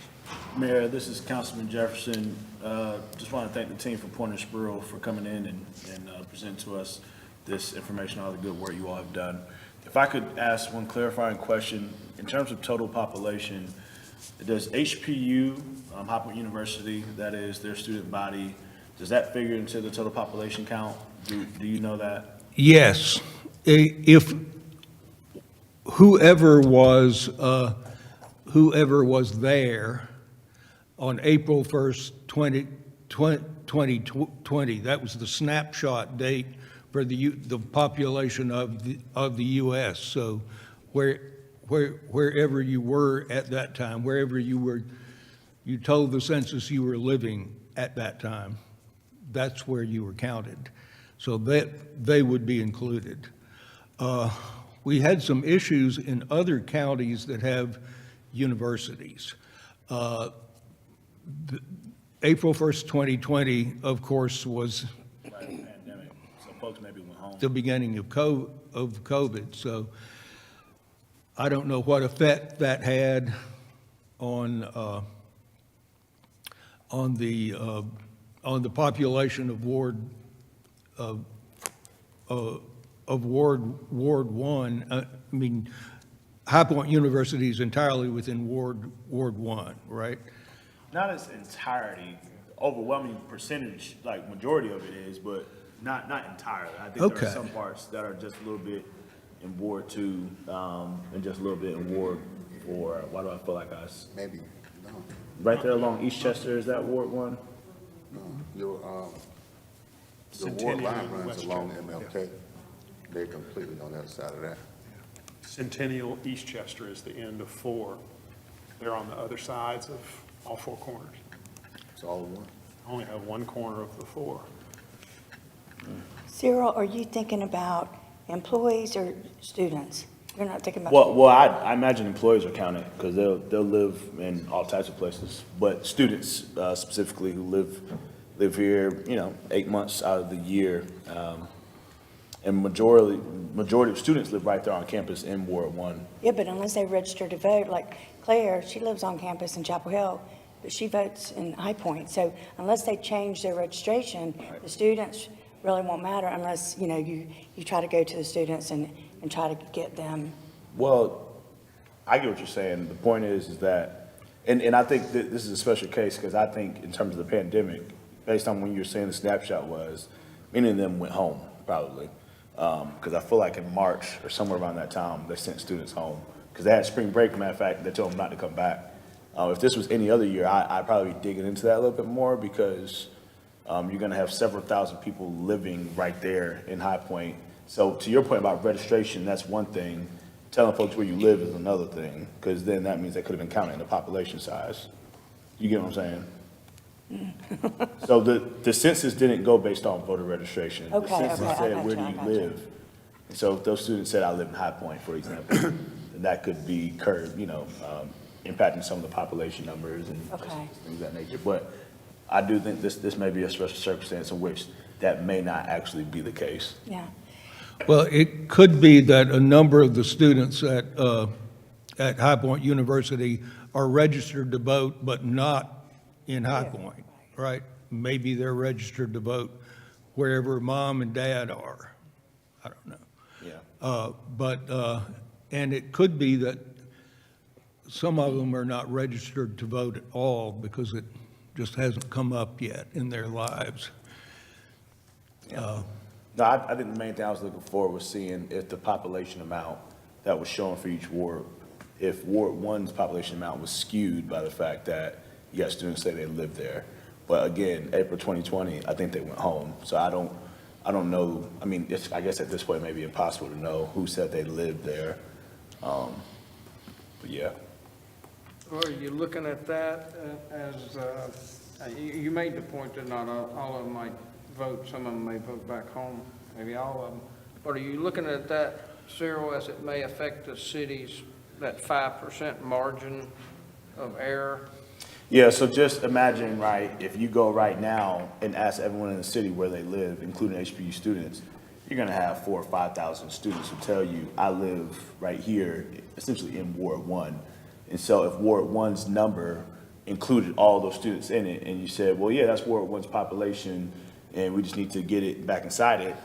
Mayor, this is Councilman Jefferson. Just want to thank the team from Pointer Spruill for coming in and presenting to us this information, all the good work you all have done. If I could ask one clarifying question, in terms of total population, does HPU, High Point University, that is their student body, does that figure into the total population count? Do you know that? Yes. If whoever was there on April 1st, 2020, that was the snapshot date for the population of the U.S. So wherever you were at that time, wherever you told the census you were living at that time, that's where you were counted. So that they would be included. We had some issues in other counties that have universities. April 1st, 2020, of course, was Right, pandemic, so folks maybe went home. the beginning of COVID. So I don't know what effect that had on the population of Ward 1. I mean, High Point University is entirely within Ward 1, right? Not its entirety, overwhelming percentage, like majority of it is, but not entirely. I think there Okay. are some parts that are just a little bit in Ward 2, and just a little bit in Ward 4. Why do I feel like Maybe, no. right there along Eastchester, is that Ward 1? Your ward Centennial line and runs Westchester, along MLK. They're completely on the other side of that. Centennial, Eastchester is the end of 4. They're on the other sides of all 4 corners. It's all in one. I only have one corner of the 4. Cyril, are you thinking about employees or students? You're not thinking about. Well, I imagine employees are counted, because they'll live in all types of places, but students specifically who live here, 8 months out of the year, and majority of students live right there on campus in Ward 1. Yeah, but unless they register to vote, like Claire, she lives on campus in Chapel Hill, but she votes in High Point. So unless they change their registration, the students really won't matter unless, you try to go to the students and try to get them. Well, I get what you're saying. The point is that, and I think that this is a special case, because I think in terms of the pandemic, based on when you're saying the snapshot was, many of them went home, probably. Because I feel like in March or somewhere around that time, they sent students home. Because they had spring break, matter of fact, they told them not to come back. If this was any other year, I'd probably be digging into that a little bit more, because you're going to have several thousand people living right there in High Point. So to your point about registration, that's one thing. Telling folks where you live is another thing, because then that means they could have been counted in the population size. You get what I'm saying? So the census didn't go based on voter regregistration. The Okay, census okay, I said, got where you, do I you got you. live? And so if those students said, I live in High Point, for example, then that could be impacting some of the population numbers and just Okay. things of that nature. But I do think this may be a special circumstance in which that may not actually be the case. Yeah. Well, it could be that a number of the students at High Point University are registered to vote, but not in High Point, right? Maybe they're registered to vote wherever mom and dad are. I don't know. Yeah. And it could be that some of them are not registered to vote at all because it just hasn't come up yet in their lives. No, I think the main thing I was looking for was seeing if the population amount that was shown for each ward, if Ward 1's population amount was skewed by the fact that you got students say they live there. But again, April 2020, I think they went home. So I don't know. I mean, I guess at this point, it may be impossible to know who said they lived there. But yeah. Well, are you looking at that as, you made the point that not all of them might vote, some of them may vote back home, maybe all of them. But are you looking at that, Cyril, as it may affect the city's, that 5% margin of error? Yeah, so just imagine, right, if you go right now and ask everyone in the city where they live, including HBU students, you're gonna have 4,000 or 5,000 students who tell you, I live right here, essentially in Ward 1. And so if Ward 1's number included all those students in it, and you said, well, yeah, that's Ward 1's population, and we just need to get it back inside it,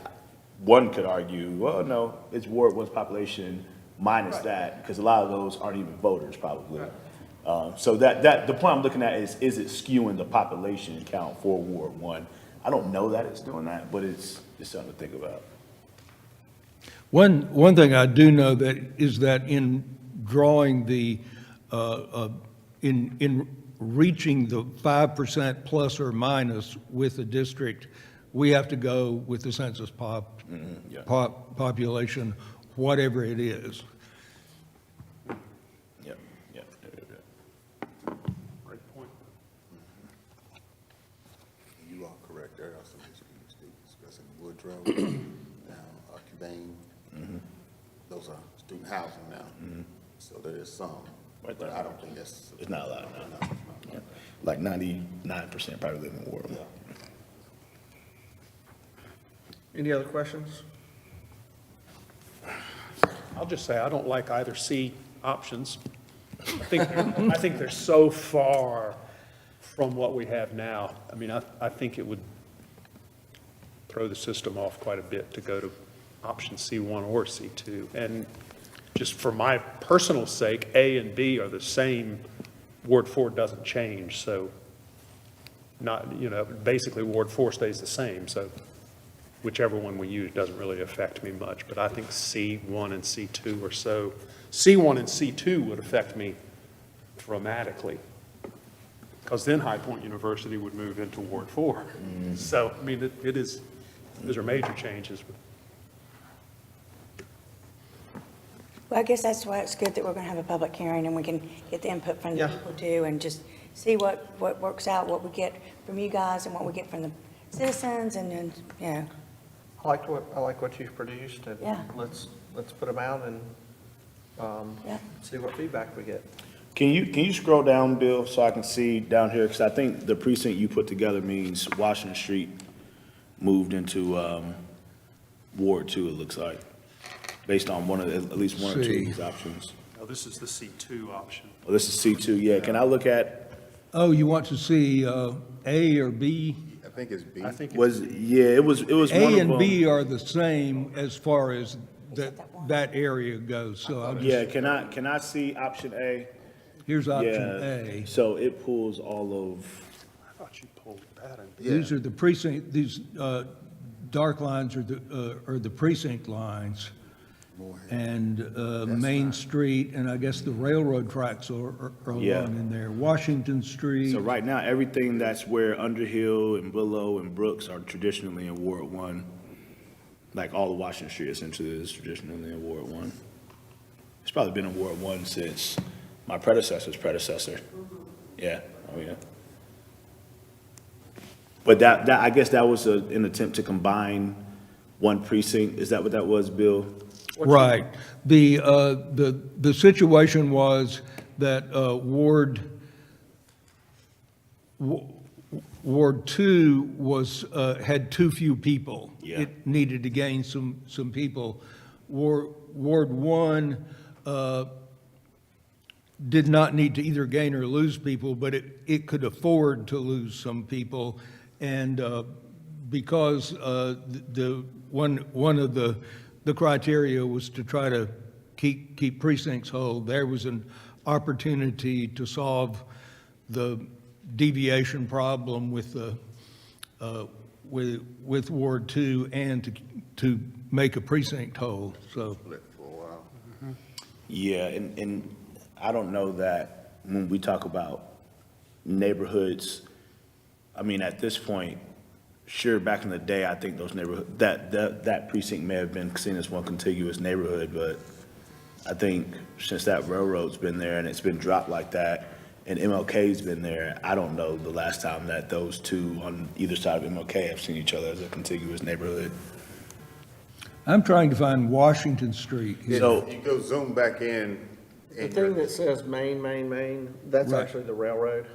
one could argue, well, no, it's Ward 1's population minus that, because a lot of those aren't even voters, probably. So the point I'm looking at is it skewing the population count for Ward 1? I don't know that it's doing that, but it's something to think about. One thing I do know that is that in drawing in reaching the 5% plus or minus with the district, we have to go with the census Yeah. population, whatever it is. Yep. Great point. You are correct. There are some HBU students, especially Woodrow, down Cubane. Those are student housing now. So there is some, Right but there. I don't think that's. It's not a lot, no. Yeah. Like 99% probably live in Ward 1. Any other questions? I'll just say, I don't like either C options. I think they're so far from what we have now. I mean, I think it would throw the system off quite a bit to go to option C1 or C2. And just for my personal sake, A and B are the same. Ward 4 doesn't change, so basically Ward 4 stays the same. So whichever one we use doesn't really affect me much, but I think C1 and C2 or so. C1 and C2 would affect me dramatically, because then High Point University would move into Ward 4. So, I mean, it is, those are major changes. Well, I guess that's why it's good that we're going to have a public hearing and we can get the input from the Yeah. people too and just see what works out, what we get from you guys and what we get from the citizens and then, you know. I like what you've produced, and Yeah. let's put them out and Yeah. see what feedback we get. Can you scroll down, Bill, so I can see down here? Because I think the precinct you put together means Washington Street moved into Ward 2, it looks like, based on at least one or two of See. these options. Now, this is the C2 option. Well, this is C2, yeah. Can I look at, Oh, you want to see A or B? I think it's B. I think it was one of A and them. B are the same as far as that area goes, so I'll Yeah, just, can I see option A? here's option Yeah, A. so it pulls all of, I thought you pulled that in. These are the precinct, these dark lines are the precinct lines. And Main Street, and I guess the railroad tracks are Yeah. along in there. Washington Street, so right now, everything that's where Underhill and Willow and Brooks are traditionally in Ward 1. Like all of Washington Street essentially is traditionally in Ward 1. It's probably been in Ward 1 since my predecessor's predecessor. Yeah, oh yeah. But that I guess that was an attempt to combine one precinct. Is that what that was, Bill? right. The situation was that Ward 2 was, had too few people. Yeah. It needed to gain some people. Ward 1 did not need to either gain or lose people, but it could afford to lose some people. And because one of the criteria was to try to keep precincts whole, there was an opportunity to solve the deviation problem with with Ward 2 and to make a precinct whole, so. Split for a while. Yeah, and I don't know that when we talk about neighborhoods, I mean, at this point, sure, back in the day, I think those neighborhood, that precinct may have been seen as one contiguous neighborhood, but I think since that railroad's been there and it's been dropped like that, and MLK's been there, I don't know the last time that those two on either side of MLK have seen each other as a contiguous neighborhood. I'm trying to find Washington Street here. So- You go zoom back in. The and thing you're- that says Main, that's Right. actually the railroad,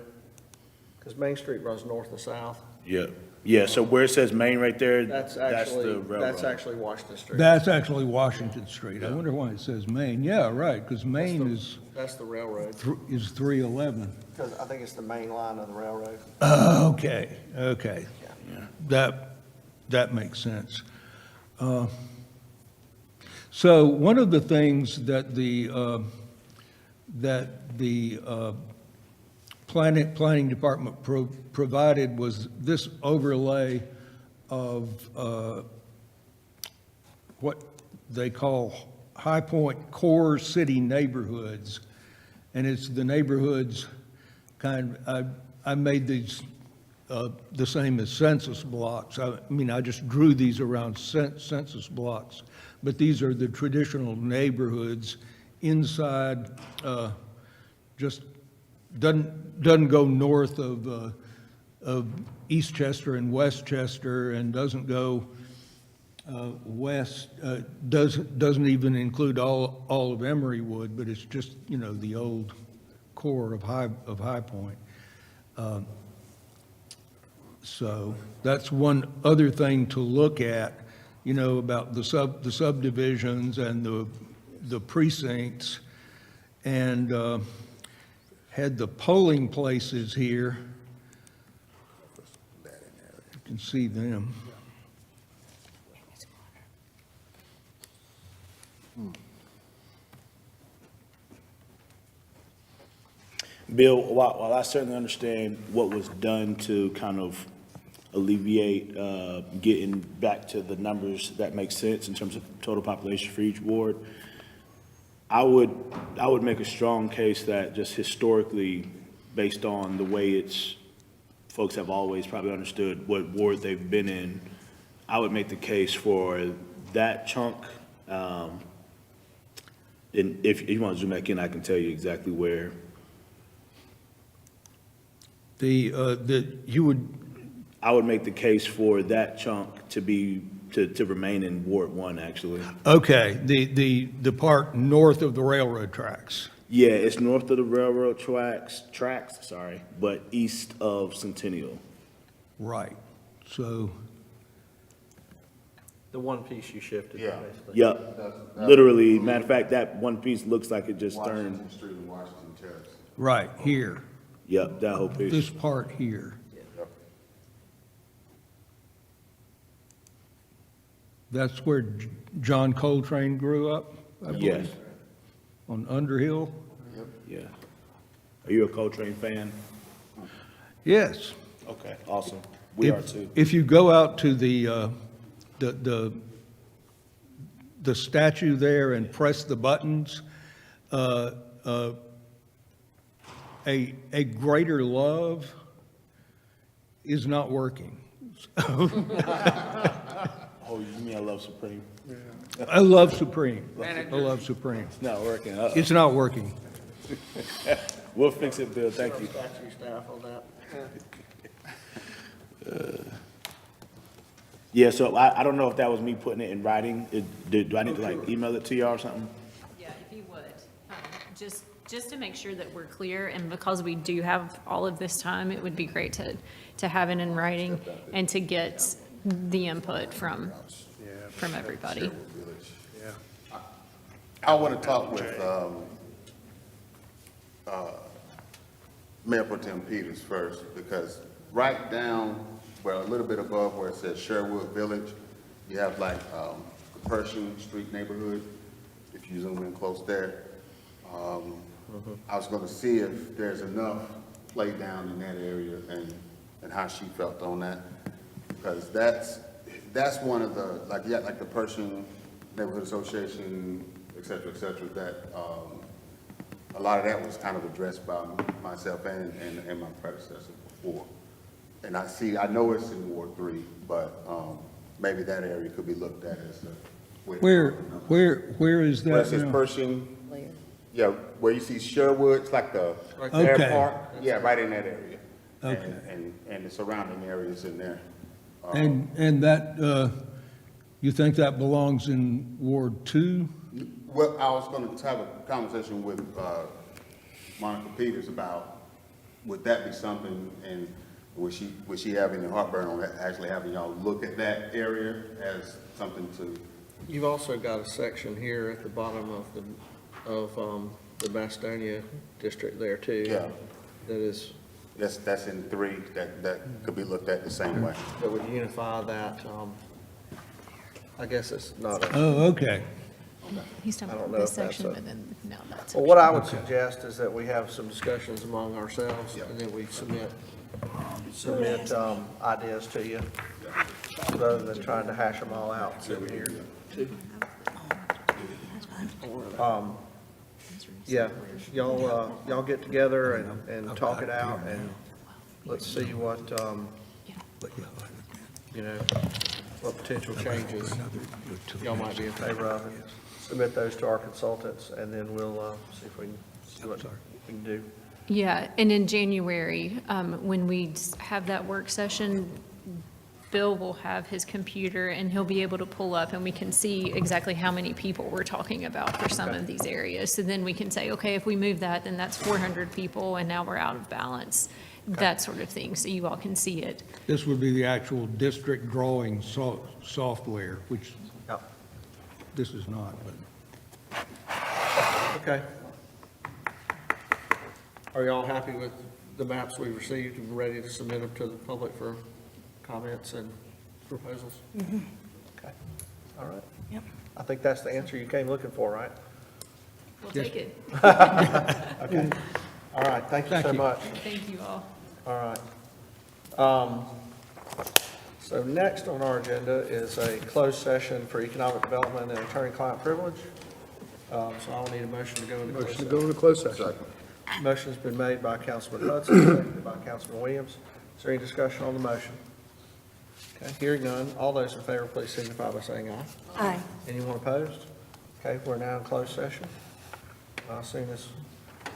because Main Street runs north and south. Yeah, so where it says Main right there, That's the actually, railroad. that's actually Washington Street. That's actually Washington Street. I wonder why it says Main. Yeah, right, because Main That's the railroad, is 311. because I think it's the main line of the railroad. Okay. Yeah. That makes sense. So one of the things that the planning department provided was this overlay of what they call High Point core city neighborhoods. And it's the neighborhoods I made these the same as census blocks. I mean, I just drew these around census blocks, but these are the traditional neighborhoods inside, just doesn't go north of Eastchester and Westchester, and doesn't go west, doesn't even include all of Emerywood, but it's just, the old core of High Point. So that's one other thing to look at, about the subdivisions and the precincts, and had the polling places here. You can see them. Bill, while I certainly understand what was done to kind of alleviate getting back to the numbers that make sense in terms of total population for each ward, I would make a strong case that just historically, based on the way folks have always probably understood what ward they've been in, I would make the case for that chunk. And if you want to zoom back in, I can tell you exactly where. I would make the case for that chunk to remain in Ward 1, actually. Okay, the part north of the railroad tracks. Yeah, it's north of the railroad tracks, but east of Centennial. Right, so, The one piece you shifted, Yeah. basically. Yep, literally, matter of fact, that one piece looks like it just turned, Washington Street and Washington Terrace. right, here, yep, that whole piece. this part here. Yep. That's where John Coltrane grew up, I believe? Yes, On Underhill? yeah. Are you a Coltrane fan? Yes. Okay, awesome. We are If- too. If you go out to the statue there and press the buttons, a greater love is not working. Oh, you mean I Love Supreme? I love Supreme. I love Supreme. It's not working. Uh-oh. It's not working. We'll fix it, Bill, thank you. Statue staff on that. Yeah, so I don't know if that was me putting it in writing. Do I need to like email it to y'all or something? Yeah, if you would, just to make sure that we're clear, and because we do have all of this time, it would be great to have it in writing and to get the input from everybody. I want to talk with Mayor Pro Tem Peters first, because right down, well, a little bit above where it says Sherwood Village, you have like the Pershing Street neighborhood, if you zoom in close there. I was going to see if there's enough play down in that area and how she felt on that, because that's one of the, like the Pershing Neighborhood Association, et cetera, that, a lot of that was kind of addressed by myself and my predecessor before. And I know it's in Ward 3, but, maybe that area could be looked at as a. Where is Where it that says now? Pershing, yeah, where you see Sherwood, it's like the Okay. air park, yeah, right in that area. Okay. And the surrounding areas in there. And that, you think that belongs in Ward 2? Well, I was going to have a conversation with Monica Peters about, would that be something, and would she have any heartburn on actually having y'all look at that area as something to? You've also got a section here at the bottom of the Bastonia district there too. Yeah. That's in 3, that could be looked at the same way. that would unify that, I guess it's not a. Oh, okay. He's talking I don't about know this if that's section, a- but then, no, that's. Well, what I would suggest is that we have some discussions among ourselves, and then we submit ideas to you, rather than trying to hash them all out sitting here. Yeah, y'all get together and talk it out, and let's see what, what potential changes y'all might be in favor of, and submit those to our consultants, and then we'll see if we can see what we can do. Yeah, and in January, when we have that work session, Bill will have his computer and he'll be able to pull up and we can see exactly how many people we're talking about for some of these areas. So then we can say, okay, if we move that, then that's 400 people and now we're out of balance, that sort of thing, so you all can see it. This would be the actual district drawing software, which Yep. this is not, but. Okay. Are y'all happy with the maps we've received and ready to submit them to the public for comments and proposals? Okay, all right. Yep. I think that's the answer you came looking for, right? We'll take it. Okay. All right, thank you Thank so you. much. Thank you all. All right. So next on our agenda is a closed session for economic development and attorney-client privilege. So I'll need a motion to go into closed session. into closed session. Motion's been made by Councilman Hudson, seconded by Councilman Williams. Is there any discussion on the motion? Okay, hearing none. All those in favor, please signify by saying aye. Aye. Anyone opposed? Okay, we're now in closed session. As soon as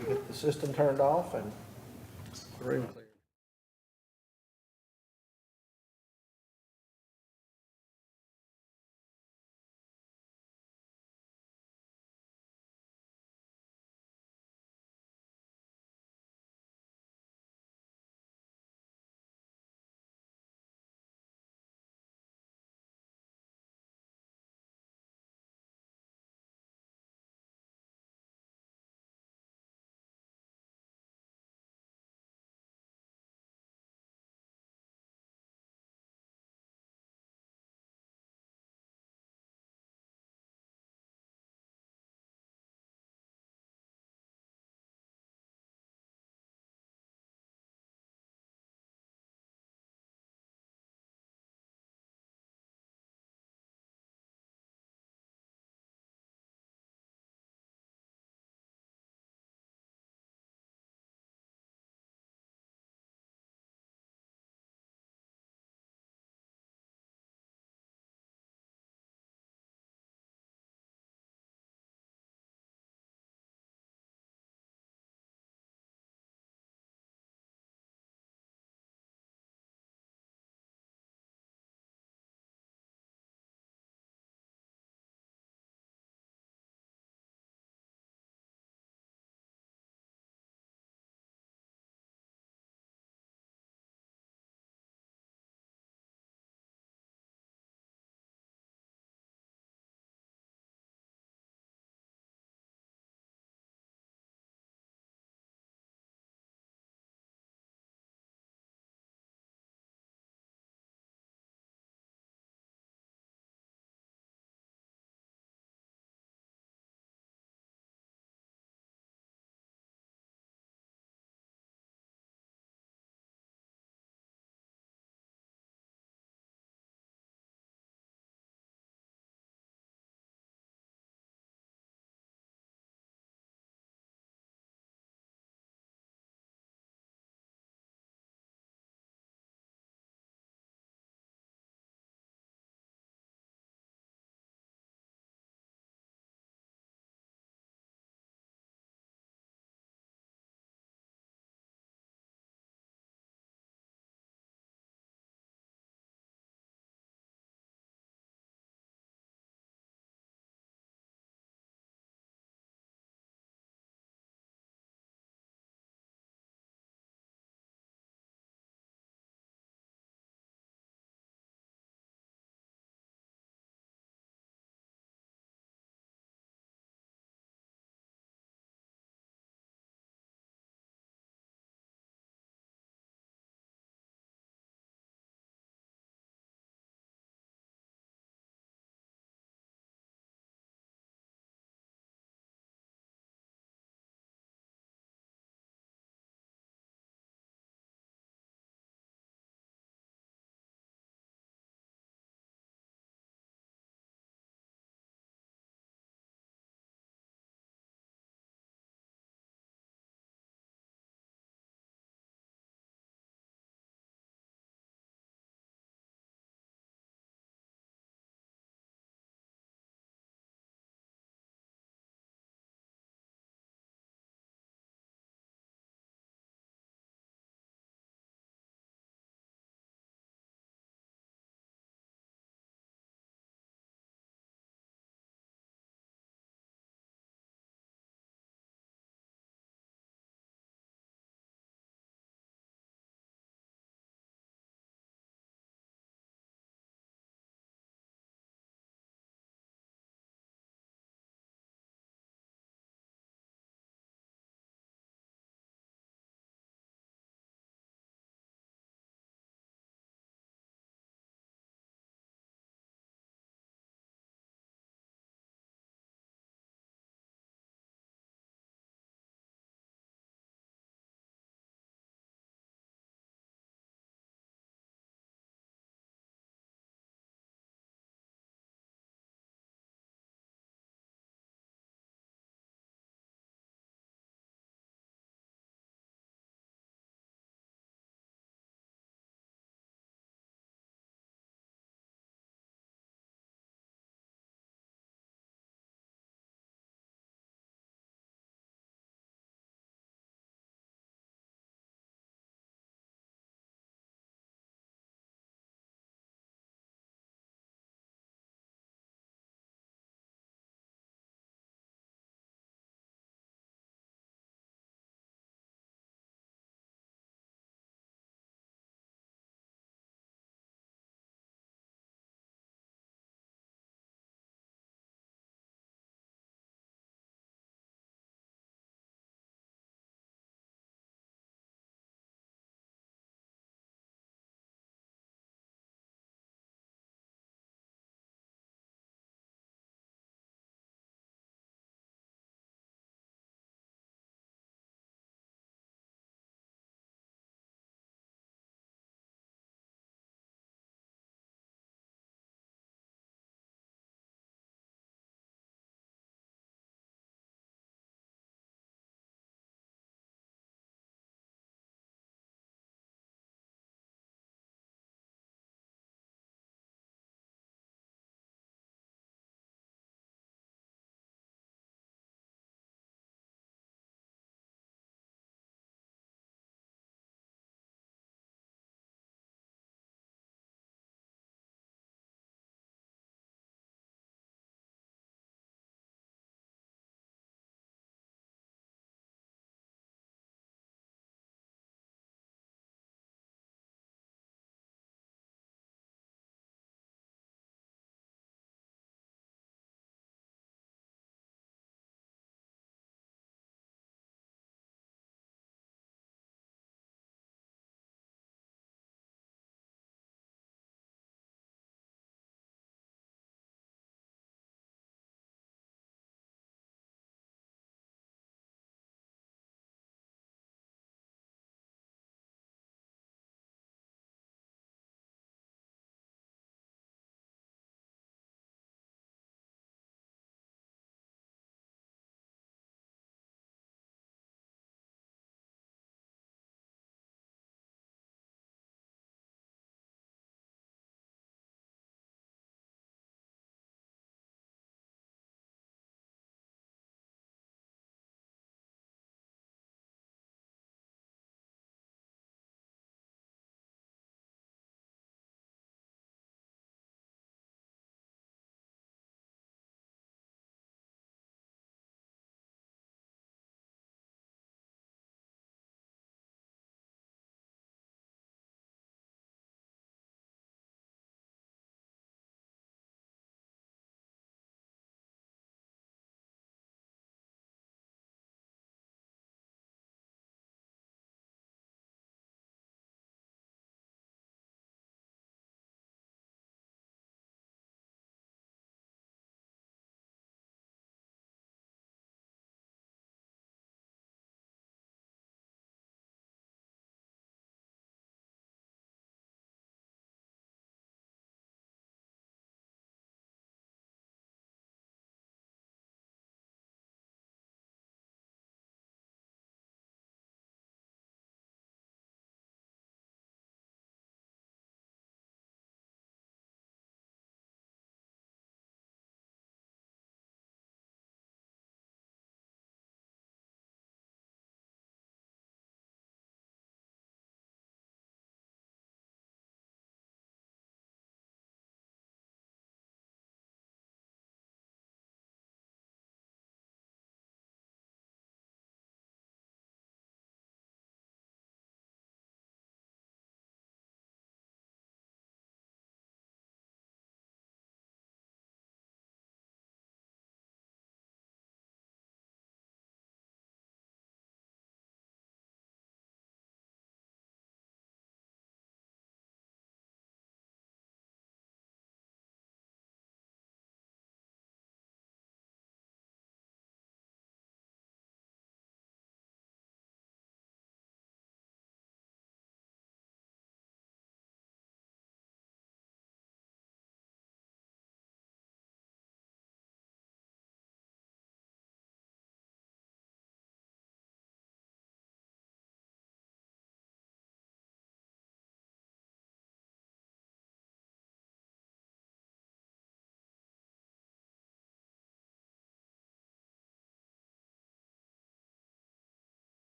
we get the system turned off and the room cleared.